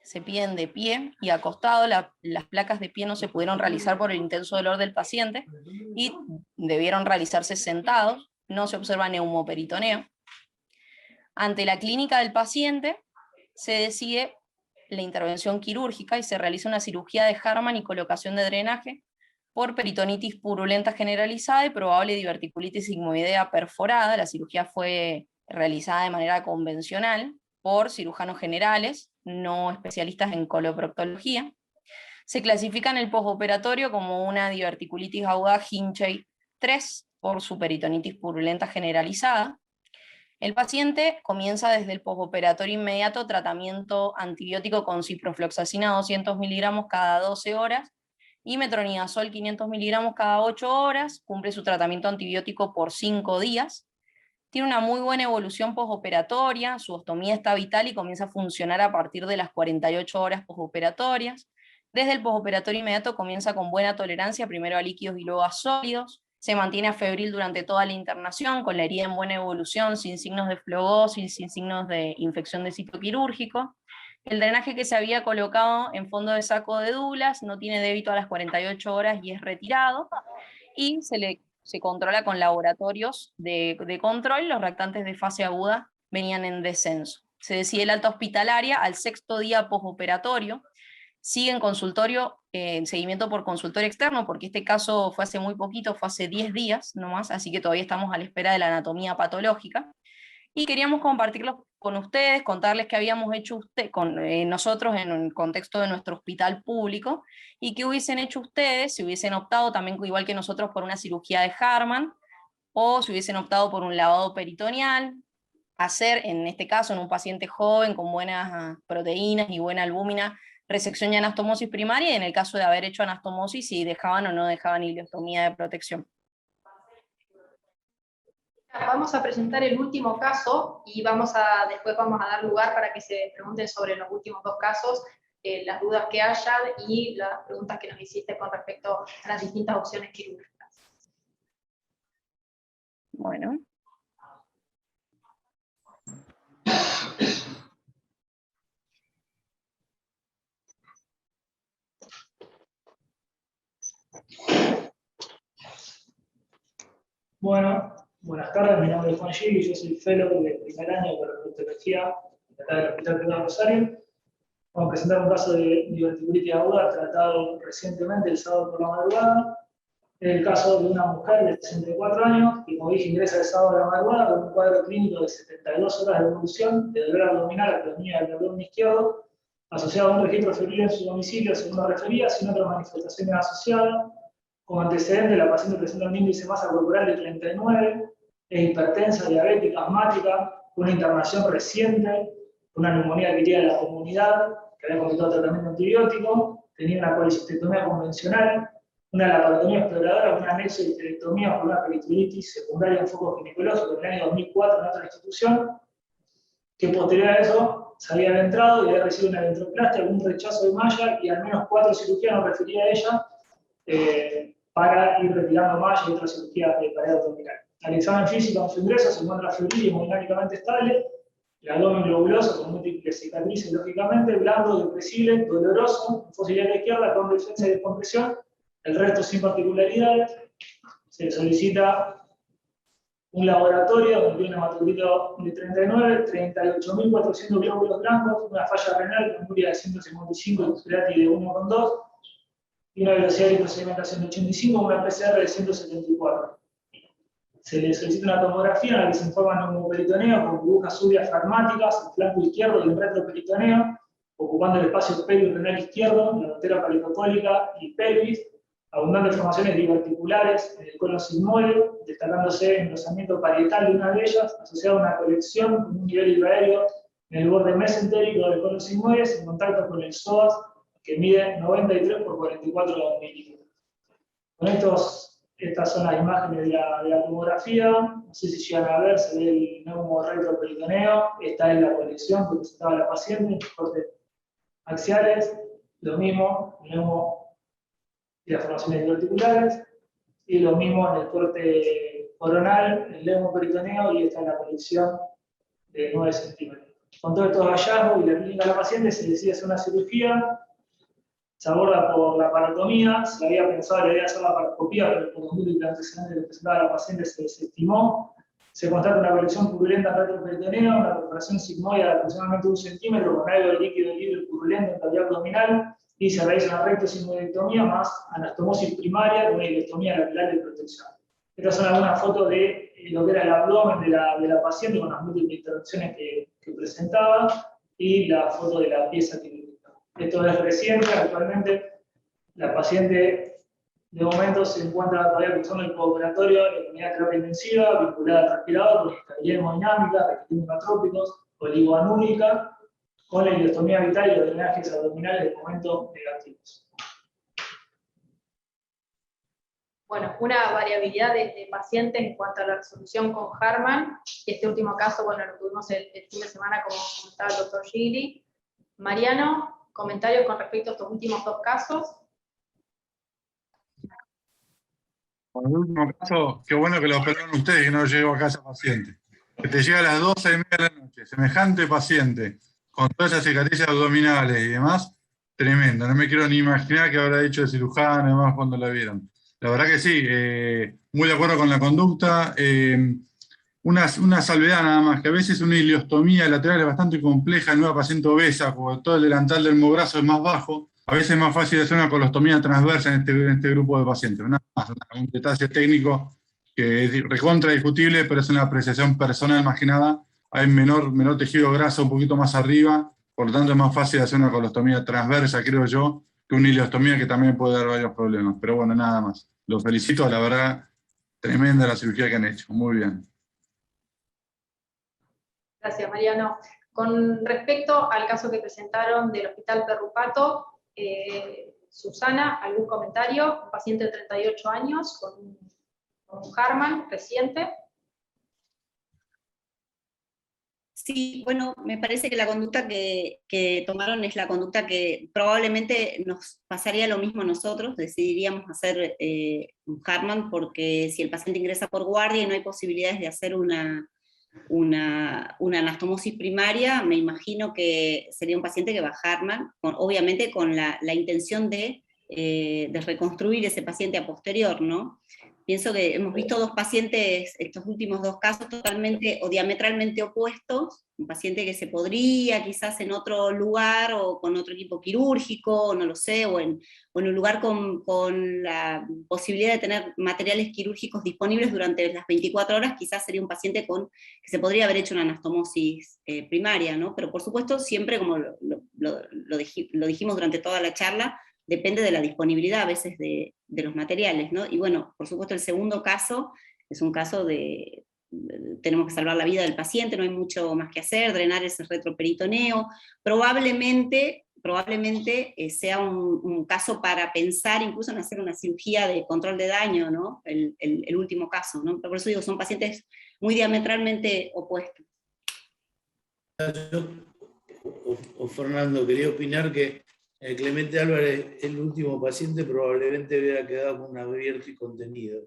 Se piden de pie y acostado. Las placas de pie no se pudieron realizar por el intenso dolor del paciente y debieron realizarse sentados. No se observa neumoperitoneo. Ante la clínica del paciente se decide la intervención quirúrgica y se realiza una cirugía de Harman y colocación de drenaje por peritonitis purulenta generalizada y probable diverticulitis sigmoidea perforada. La cirugía fue realizada de manera convencional por cirujanos generales, no especialistas en coloproctología. Se clasifica en el postoperatorio como una diverticulitis aguda Hinchey 3 por su peritonitis purulenta generalizada. El paciente comienza desde el postoperatorio inmediato tratamiento antibiótico con ciprofloxacina 200 miligramos cada 12 horas y metronidazol 500 miligramos cada 8 horas, cumple su tratamiento antibiótico por 5 días. Tiene una muy buena evolución postoperatoria, su ostomía está vital y comienza a funcionar a partir de las 48 horas postoperatorias. Desde el postoperatorio inmediato comienza con buena tolerancia, primero a líquidos y luego a sólidos. Se mantiene febril durante toda la internación, con la herida en buena evolución, sin signos de flebosis, sin signos de infección de sitio quirúrgico. El drenaje que se había colocado en fondo de saco de Douglas no tiene débito a las 48 horas y es retirado. Y se controla con laboratorios de control, los reactantes de fase aguda venían en descenso. Se decide el alta hospitalaria al 6º día postoperatorio, sigue en consultorio, en seguimiento por consultorio externo, porque este caso fue hace muy poquito, fue hace 10 días nomás, así que todavía estamos a la espera de la anatomía patológica, y queríamos compartirlos con ustedes, contarles qué habíamos hecho nosotros en el contexto de nuestro hospital público, y qué hubiesen hecho ustedes si hubiesen optado también, igual que nosotros, por una cirugía de Harman, o si hubiesen optado por un lavado peritoneal, hacer, en este caso, en un paciente joven con buenas proteínas y buena albúmina, resección y anastomosis primaria, y en el caso de haber hecho anastomosis, si dejaban o no dejaban ileostomía de protección. Vamos a presentar el último caso y después vamos a dar lugar para que se pregunten sobre los últimos dos casos, las dudas que hayan y las preguntas que nos hiciste con respecto a las distintas opciones quirúrgicas. Bueno. Bueno, buenas tardes, mi nombre es Juan Gil y yo soy fellow de primer año de reproductología del Hospital Privado Rosario. Vamos a presentar un caso de diverticulitis aguda tratado recientemente el sábado por la madrugada. Es el caso de una mujer de 64 años que, como dije, ingresa el sábado a la madrugada con un cuadro clínico de 72 horas de evolución de dolor abdominal a apnea del abdomen izquierdo, asociado a un registro febril en su domicilio, según lo refería, sin otras manifestaciones asociadas. Como antecedente, la paciente presenta un índice de masa corporal de 39, es hipertensa, diabética, asmática, una internación reciente, una neumonía que quería en la comunidad, que había completado tratamiento antibiótico, tenía una colecistectomía convencional, una laparotomía exploradora, un anexo de histerectomía por una peritonitis secundaria en foco ginecológico en el año 2004 en otra institución, que posterior a eso se había adentrado y había recibido una ventroplastia, algún rechazo de malla y al menos 4 cirugías, no refería a ella, para ir retirando malla y otra cirugía de pared abdominal. Al examen físico en su ingreso se encuentra febril y hemodinámicamente estable, el abdomen globuloso con múltiples cicatrices, lógicamente, blando, depresible, doloroso, fosilidad izquierda con defensa y descompresión, el resto sin particularidades. Se solicita un laboratorio donde tiene un hematocrito de 39, 38.400 glóbulos blancos, una falla renal con urea de 155 y creatinina de 1,2, y una velocidad de procedimentación de 85, una PCR de 174. Se le solicita una tomografía en la que se informa neumoperitoneo con burbujas subdiafragmáticas, el flanco izquierdo y el retroperitoneo, ocupando el espacio pelvis-renal izquierdo, la arteria palipocólica y pelvis, abundando formaciones diverticulares en el colon sigmoide, destacándose engrosamiento parietal de una de ellas, asociado a una colección con un nivel hidroaéreo en el borde mesentérico del colon sigmoide, en contacto con el psoas, que mide 93 por 44 milímetros. Con estas son las imágenes de la tomografía. No sé si llegan a ver, se ve el neumo-retroperitoneo. Esta es la colección que presentaba la paciente, los cortes axiales. Lo mismo, el neumo y las formaciones diverticulares. Y lo mismo en el corte coronal, el neumoperitoneo, y esta es la colección de 9 centímetros. Con todos estos hallazgos y la clínica de la paciente, se decide hacer una cirugía. Se aborda por la laparotomía, se había pensado la idea de hacer la laparoscopía, pero por los múltiples antecedentes que presentaba la paciente se desestimó. Se constata una colección purulenta en retroperitoneo, una perforación sigmoide de aproximadamente 1 centímetro con algo de líquido libre purulento en cavidad abdominal, y se realiza una rectosigmoidectomía más anastomosis primaria con una ileostomía lateral de protección. Estas son algunas fotos de lo que era el abdomen de la paciente con las múltiples intervenciones que presentaba, y la foto de la pieza que esto es reciente. Actualmente la paciente de momento se encuentra todavía cursando el postoperatorio en unidad de terapia intensiva, vinculada al respirador, con estabilidad hemodinámica, requisitos hepatrópicos, oligoanúrica, con la ileostomía vital y los drenajes abdominales de momento negativos. Bueno, una variabilidad de pacientes en cuanto a la resolución con Harman, y este último caso, bueno, lo tuvimos el fin de semana, como comentaba el doctor Gili. Mariano, comentarios con respecto a estos últimos dos casos. Por el último caso, qué bueno que lo operaron ustedes y no llegó acá ese paciente. Que te llega a las 12:30 de la noche, semejante paciente, con todas esas cicatrices abdominales y demás, tremendo. No me quiero ni imaginar qué habrá dicho el cirujano y demás cuando la vieron. La verdad que sí, muy de acuerdo con la conducta. Una salvedad nada más, que a veces una ileostomía lateral es bastante compleja en una paciente obesa, porque todo el delantal del homobrazo es más bajo. A veces es más fácil hacer una colostomía transversa en este grupo de pacientes. Nada más, un detalle técnico que es recontra discutible, pero es una apreciación personal más que nada, hay menor tejido graso un poquito más arriba, por lo tanto es más fácil hacer una colostomía transversa, creo yo, que una ileostomía que también puede dar varios problemas. Pero bueno, nada más. Los felicito, la verdad, tremenda la cirugía que han hecho. Muy bien. Gracias, Mariano. Con respecto al caso que presentaron del Hospital Perrupato, Susana, ¿algún comentario? Un paciente de 38 años con un Harman reciente. Sí, bueno, me parece que la conducta que tomaron es la conducta que probablemente nos pasaría lo mismo a nosotros, decidiríamos hacer un Harman, porque si el paciente ingresa por guardia y no hay posibilidades de hacer una anastomosis primaria, me imagino que sería un paciente que va a Harman, obviamente con la intención de reconstruir ese paciente a posterior, ¿no? Pienso que hemos visto dos pacientes, estos últimos dos casos, totalmente o diametralmente opuestos, un paciente que se podría quizás en otro lugar o con otro equipo quirúrgico, no lo sé, o en un lugar con la posibilidad de tener materiales quirúrgicos disponibles durante las 24 horas, quizás sería un paciente que se podría haber hecho una anastomosis primaria, ¿no? Pero por supuesto, siempre como lo dijimos durante toda la charla, depende de la disponibilidad a veces de los materiales, ¿no? Y bueno, por supuesto el segundo caso es un caso tenemos que salvar la vida del paciente, no hay mucho más que hacer, drenar ese retroperitoneo, probablemente sea un caso para pensar incluso en hacer una cirugía de control de daño, ¿no? El último caso, ¿no? Por eso digo, son pacientes muy diametralmente opuestos. O Fernando, quería opinar que Clemente Álvarez, el último paciente, probablemente hubiera quedado con un abierto y contenido.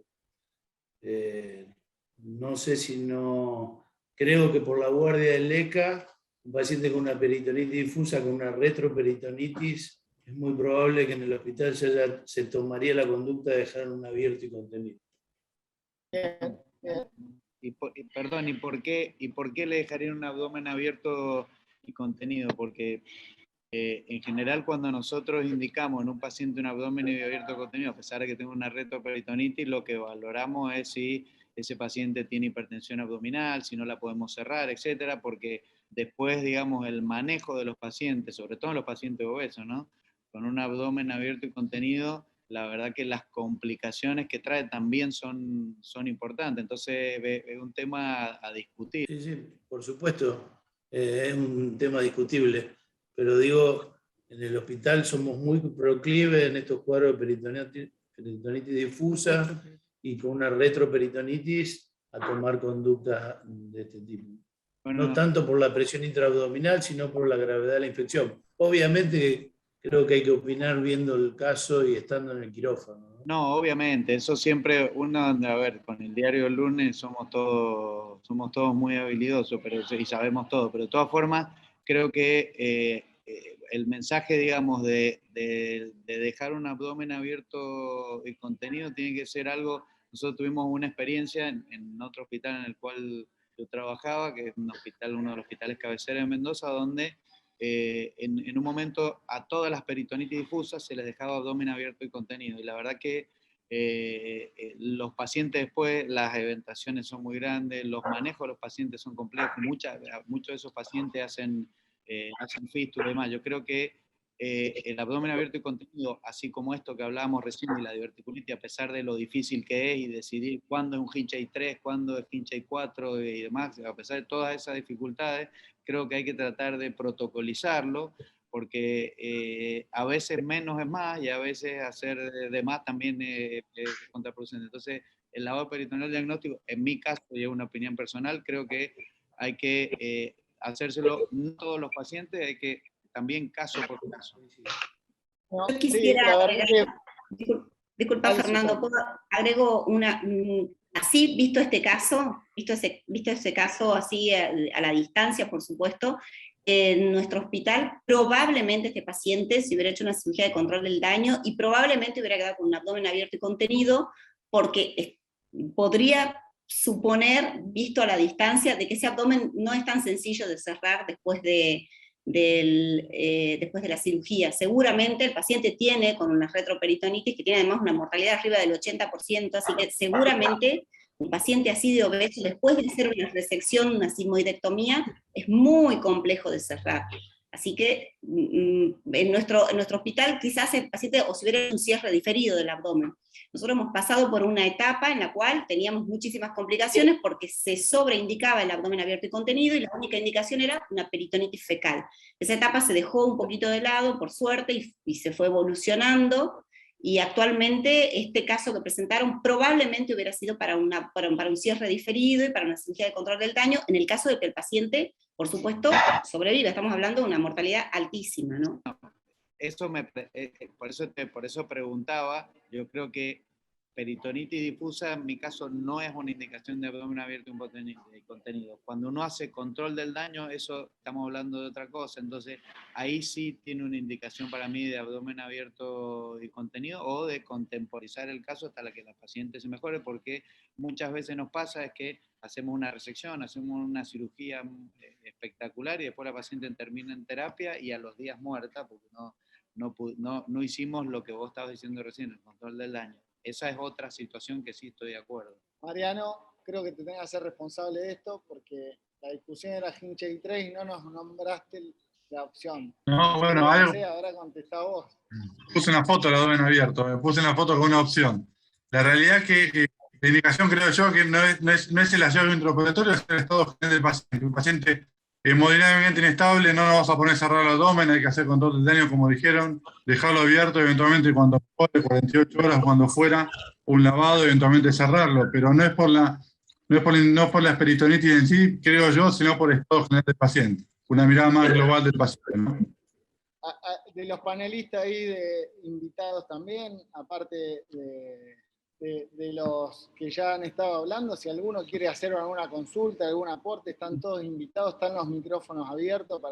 No sé si no... Creo que por la guardia del ECA, un paciente con una peritonitis difusa, con una retroperitonitis, es muy probable que en el hospital se tomaría la conducta de dejar un abierto y contenido. Perdón, ¿y por qué le dejarían un abdomen abierto y contenido? Porque en general, cuando nosotros indicamos en un paciente un abdomen abierto contenido, a pesar de que tenga una retroperitonitis, lo que valoramos es si ese paciente tiene hipertensión abdominal, si no la podemos cerrar, etcétera, porque después, digamos, el manejo de los pacientes, sobre todo en los pacientes obesos, ¿no? Con un abdomen abierto y contenido, la verdad que las complicaciones que trae también son importantes. Entonces, es un tema a discutir. Sí, por supuesto, es un tema discutible. Pero digo, en el hospital somos muy proclives en estos cuadros de peritonitis difusa y con una retroperitonitis a tomar conductas de este tipo. Bueno, no tanto por la presión intraabdominal, sino por la gravedad de la infección. Obviamente creo que hay que opinar viendo el caso y estando en el quirófano. No, obviamente, eso siempre, a ver, con el diario del lunes somos todos muy habilidosos y sabemos todo, pero de todas formas creo que el mensaje, digamos, de dejar un abdomen abierto y contenido tiene que ser algo. Nosotros tuvimos una experiencia en otro hospital en el cual yo trabajaba, que es uno de los hospitales cabecera de Mendoza, donde en un momento a todas las peritonitis difusas se les dejaba abdomen abierto y contenido. Y la verdad que los pacientes después, las eventaciones son muy grandes, los manejos de los pacientes son complejos, muchos de esos pacientes hacen fístula y demás. Yo creo que el abdomen abierto y contenido, así como esto que hablábamos recién de la diverticulitis, a pesar de lo difícil que es y decidir cuándo es un Hinchey 3, cuándo es Hinchey 4 y demás, a pesar de todas esas dificultades, creo que hay que tratar de protocolizarlo, porque a veces menos es más y a veces hacer de más también es contraproducente. Entonces, el lavado peritoneal diagnóstico, en mi caso, y es una opinión personal, creo que hay que hacérselo no todos los pacientes, hay que también caso por caso. Yo quisiera agregar, disculpa Fernando, agrego así visto este caso, visto ese caso así a la distancia, por supuesto, en nuestro hospital probablemente este paciente se hubiera hecho una cirugía de control del daño y probablemente hubiera quedado con un abdomen abierto y contenido, porque podría suponer, visto a la distancia, de que ese abdomen no es tan sencillo de cerrar después de la cirugía. Seguramente el paciente tiene con una retroperitonitis que tiene además una mortalidad arriba del 80%, así que seguramente Un paciente así de obeso, después de hacer una resección, una sigmoidectomía, es muy complejo de cerrar. Así que en nuestro hospital quizás el paciente, o si hubiera un cierre diferido del abdomen. Nosotros hemos pasado por una etapa en la cual teníamos muchísimas complicaciones porque se sobreindicaba el abdomen abierto y contenido, y la única indicación era una peritonitis fecal. Esa etapa se dejó un poquito de lado, por suerte, y se fue evolucionando, y actualmente este caso que presentaron probablemente hubiera sido para un cierre diferido y para una cirugía de control del daño, en el caso de que el paciente, por supuesto, sobreviva. Estamos hablando de una mortalidad altísima, ¿no? Eso por eso preguntaba. Yo creo que peritonitis difusa en mi caso no es una indicación de abdomen abierto y contenido. Cuando uno hace control del daño, eso estamos hablando de otra cosa. Entonces ahí sí tiene una indicación para mí de abdomen abierto y contenido, o de contemporizar el caso hasta que la paciente se mejore, porque muchas veces nos pasa es que hacemos una resección, hacemos una cirugía espectacular y después la paciente termina en terapia y a los días muerta porque no hicimos lo que vos estabas diciendo recién, el control del daño. Esa es otra situación que sí estoy de acuerdo. Mariano, creo que te tengas que hacer responsable de esto, porque la discusión era Hinchey 3 y no nos nombraste la opción. No, bueno, algo. Ahora contestá vos. Puse una foto del abdomen abierto, puse una foto con una opción. La realidad es que la indicación, creo yo, que no es el hallazgo intraoperatorio, es el estado general del paciente. Un paciente hemodinámicamente inestable, no nos vamos a poner a cerrar el abdomen, hay que hacer control del daño, como dijeron, dejarlo abierto, eventualmente cuando fuere, 48 horas, cuando fuera, un lavado, eventualmente cerrarlo, pero no es por la peritonitis en sí, creo yo, sino por el estado general del paciente. Una mirada más global del paciente, ¿no? De los panelistas ahí, de invitados también, aparte de los que ya han estado hablando, si alguno quiere hacer alguna consulta, algún aporte, están todos invitados, están los micrófonos abiertos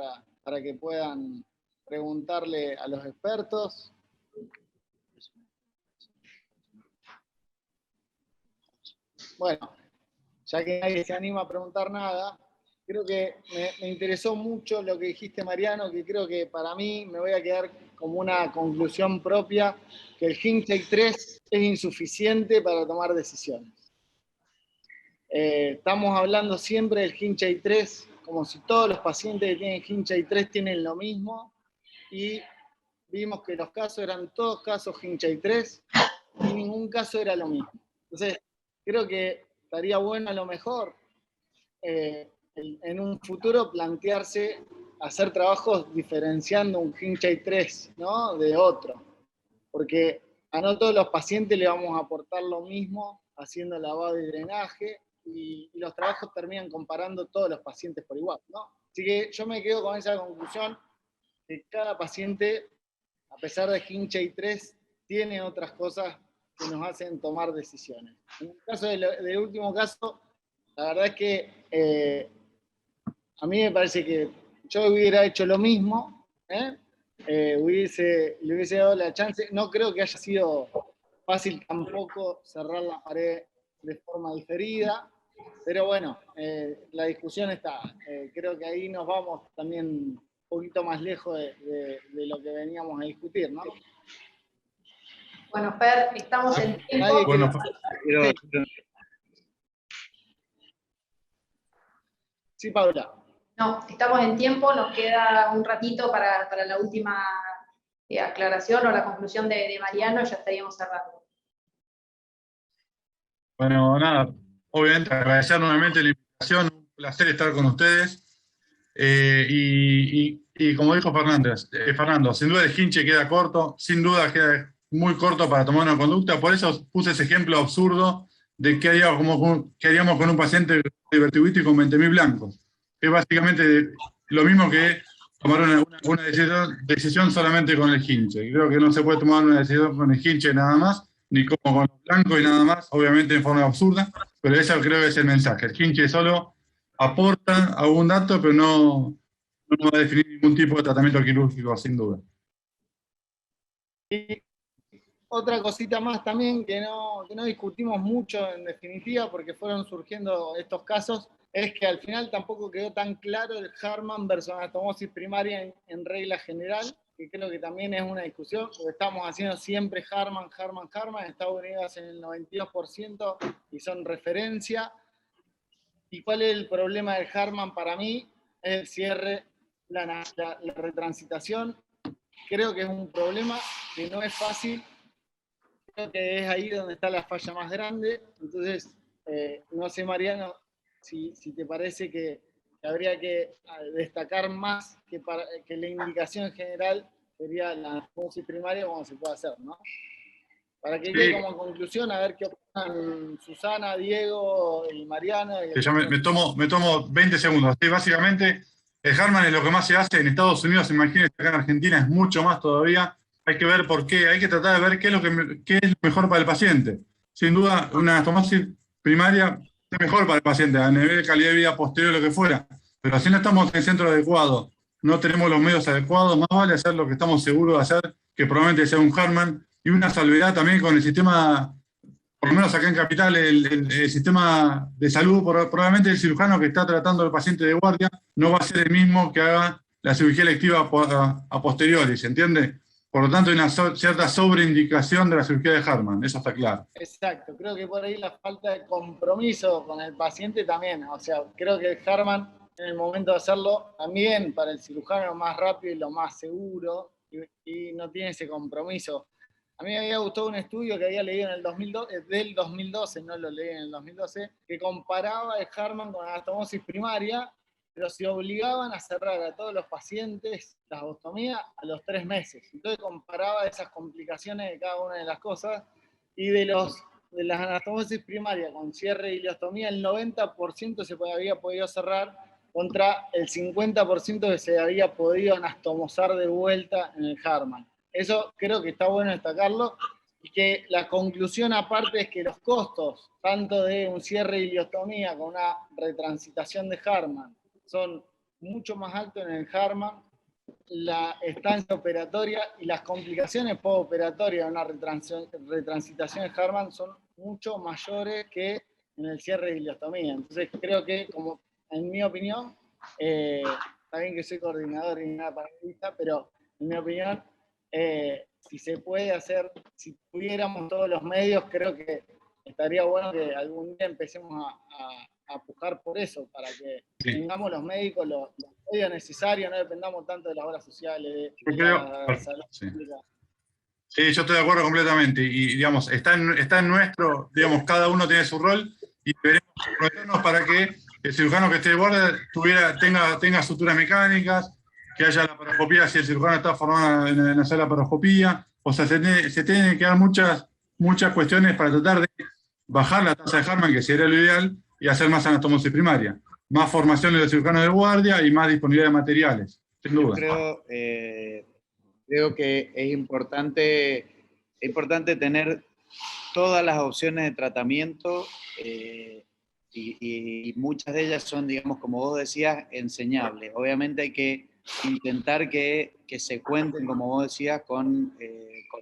para que puedan preguntarle a los expertos. Bueno, ya que nadie se anima a preguntar nada, creo que me interesó mucho lo que dijiste, Mariano, que creo que para mí me voy a quedar como una conclusión propia, que el Hinchey 3 es insuficiente para tomar decisiones. Estamos hablando siempre del Hinchey 3 como si todos los pacientes que tienen Hinchey 3 tienen lo mismo, y vimos que los casos eran todos casos Hinchey 3 y ningún caso era lo mismo. Entonces, creo que estaría bueno a lo mejor en un futuro plantearse hacer trabajos diferenciando un Hinchey 3, ¿no?, de otro, porque a no todos los pacientes le vamos a aportar lo mismo haciendo lavado y drenaje, y los trabajos terminan comparando todos los pacientes por igual, ¿no? Así que yo me quedo con esa conclusión, que cada paciente, a pesar de Hinchey 3, tiene otras cosas que nos hacen tomar decisiones. En el caso del último caso, la verdad es que a mí me parece que yo hubiera hecho lo mismo, le hubiese dado la chance. No creo que haya sido fácil tampoco cerrar la pared de forma diferida, pero bueno, la discusión está. Creo que ahí nos vamos también un poquito más lejos de lo que veníamos a discutir, ¿no? Bueno, Fer, estamos en tiempo. Bueno, sí, Paula. No, estamos en tiempo, nos queda un ratito para la última aclaración o la conclusión de Mariano, y ya estaríamos cerrando. Bueno, nada, obviamente agradecer nuevamente la invitación, un placer estar con ustedes. Y como dijo Fernando, sin duda el hinche queda corto, sin duda queda muy corto para tomar una conducta, por eso puse ese ejemplo absurdo de qué haríamos con un paciente de diverticulitis con 20.000 blancos. Es básicamente lo mismo que tomar una decisión solamente con el hinche. Creo que no se puede tomar una decisión con el hinche nada más, ni como con los blancos y nada más, obviamente en forma absurda, pero ese creo que es el mensaje. El hinche solo aporta algún dato, pero no va a definir ningún tipo de tratamiento quirúrgico, sin duda. Y otra cosita más también que no discutimos mucho en definitiva, porque fueron surgiendo estos casos, es que al final tampoco quedó tan claro el Hartmann versus anatomosis primaria en regla general, que creo que también es una discusión, porque estamos haciendo siempre Harman, en Estados Unidos hacen el 92% y son referencia. ¿Y cuál es el problema del Harman para mí? Es el cierre, la retransitación. Creo que es un problema que no es fácil. Creo que es ahí donde está la falla más grande. Entonces, no sé, Mariano, si te parece que habría que destacar más que la indicación general sería la anastomosis primaria, como se puede hacer, ¿no? Para que quede como conclusión, a ver qué opinan Susana, Diego y Mariano. Yo me tomo 20 segundos. Sí, básicamente, el Harman es lo que más se hace en Estados Unidos, imagínense, acá en Argentina es mucho más todavía. Hay que ver por qué, hay que tratar de ver qué es lo mejor para el paciente. Sin duda, una anastomosis primaria es mejor para el paciente, a nivel de calidad de vida posterior, lo que fuera. Pero si no estamos en el centro adecuado, no tenemos los medios adecuados, más vale hacer lo que estamos seguros de hacer, que probablemente sea un Harman, y una salvedad también con el sistema, por lo menos acá en Capital, el sistema de salud, probablemente el cirujano que está tratando al paciente de guardia no va a ser el mismo que haga la cirugía electiva a posteriori, ¿se entiende? Por lo tanto, hay una cierta sobreindicación de la cirugía de Harman, eso está claro. Exacto, creo que por ahí la falta de compromiso con el paciente también, o sea, creo que el Harman en el momento de hacerlo también para el cirujano lo más rápido y lo más seguro, y no tiene ese compromiso. A mí me había gustado un estudio que había leído en el 2012, no lo leí en el 2012, que comparaba el Harman con la anastomosis primaria, pero se obligaban a cerrar a todos los pacientes la ostomía a los 3 meses. Entonces comparaba esas complicaciones de cada una de las cosas, y de las anastomosis primarias con cierre y ileostomía, el 90% se había podido cerrar contra el 50% que se había podido anastomosar de vuelta en el Harman. Eso creo que está bueno destacarlo, y que la conclusión aparte es que los costos, tanto de un cierre y ileostomía con una retransitación de Harman, son mucho más altos en el Harman. La estancia operatoria y las complicaciones postoperatorias de una retransitación de Harman son mucho mayores que en el cierre de ileostomía. Entonces creo que, como en mi opinión, está bien que soy coordinador y nada panelista, pero en mi opinión, si se puede hacer, si tuviéramos todos los medios, creo que estaría bueno que algún día empecemos a pujar por eso, para que tengamos los médicos, los medios necesarios, no dependamos tanto de las obras sociales, de la salud pública. Sí, yo estoy de acuerdo completamente. Y digamos, está en nuestro, digamos, cada uno tiene su rol, y deberemos comprometernos para que el cirujano que esté de guardia tenga suturas mecánicas, que haya la paroscopía si el cirujano está formado en la sala de paroscopía. O sea, se tienen que dar muchas cuestiones para tratar de bajar la tasa de Harman, que sería lo ideal, y hacer más anastomosis primaria. Más formación de los cirujanos de guardia y más disponibilidad de materiales, sin duda. Yo creo que es importante tener todas las opciones de tratamiento, y muchas de ellas son, digamos, como vos decías, enseñables. Obviamente hay que intentar que se cuenten, como vos decías, con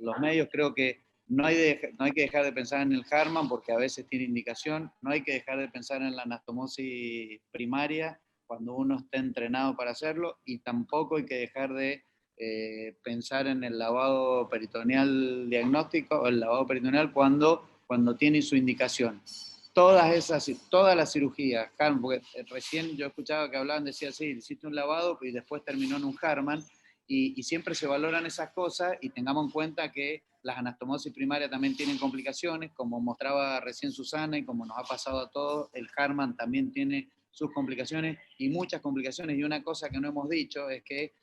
los medios. Creo que no hay que dejar de pensar en el Harman, porque a veces tiene indicación. No hay que dejar de pensar en la anastomosis primaria cuando uno esté entrenado para hacerlo, y tampoco hay que dejar de pensar en el lavado peritoneal diagnóstico o el lavado peritoneal cuando tiene su indicación. Todas las cirugías, porque recién yo escuchaba que hablaban, decía, sí, hiciste un lavado y después terminó en un Harman, y siempre se valoran esas cosas, y tengamos en cuenta que las anastomosis primarias también tienen complicaciones, como mostraba recién Susana y como nos ha pasado a todos. El Harman también tiene sus complicaciones y muchas complicaciones, y una cosa que no hemos dicho es que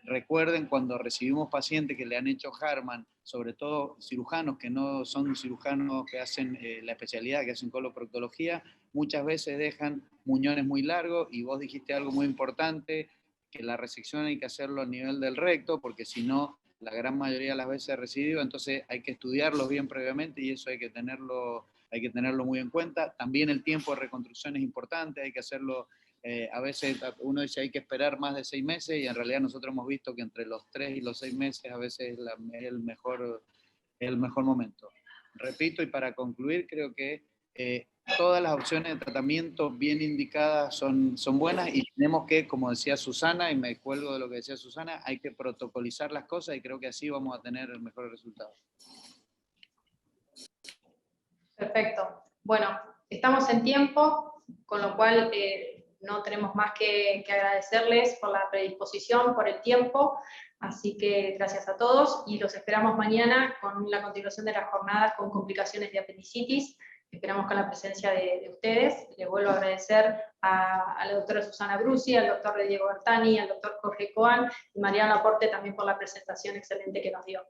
recuerden, cuando recibimos pacientes que le han hecho Harman, sobre todo cirujanos que no son cirujanos que hacen la especialidad, que hacen coloproctología, muchas veces dejan muñones muy largos, y vos dijiste algo muy importante, que la resección hay que hacerlo a nivel del recto, porque si no, la gran mayoría de las veces es recidivo. Entonces hay que estudiarlos bien previamente, y eso hay que tenerlo muy en cuenta. También el tiempo de reconstrucción es importante, hay que hacerlo. A veces uno dice hay que esperar más de 6 meses, y en realidad nosotros hemos visto que entre los 3 y los 6 meses a veces es el mejor momento. Repito, y para concluir, creo que todas las opciones de tratamiento bien indicadas son buenas y tenemos que, como decía Susana, y me cuelgo de lo que decía Susana, hay que protocolizar las cosas y creo que así vamos a tener el mejor resultado. Perfecto. Bueno, estamos en tiempo, con lo cual no tenemos más que agradecerles por la predisposición, por el tiempo, así que gracias a todos y los esperamos mañana con la continuación de las jornadas con complicaciones de apendicitis. Esperamos con la presencia de ustedes. Les vuelvo a agradecer a la doctora Susana Brusi, al doctor Diego Bertani, al doctor Jorge Coan y Mariano Laporte también por la presentación excelente que nos dio.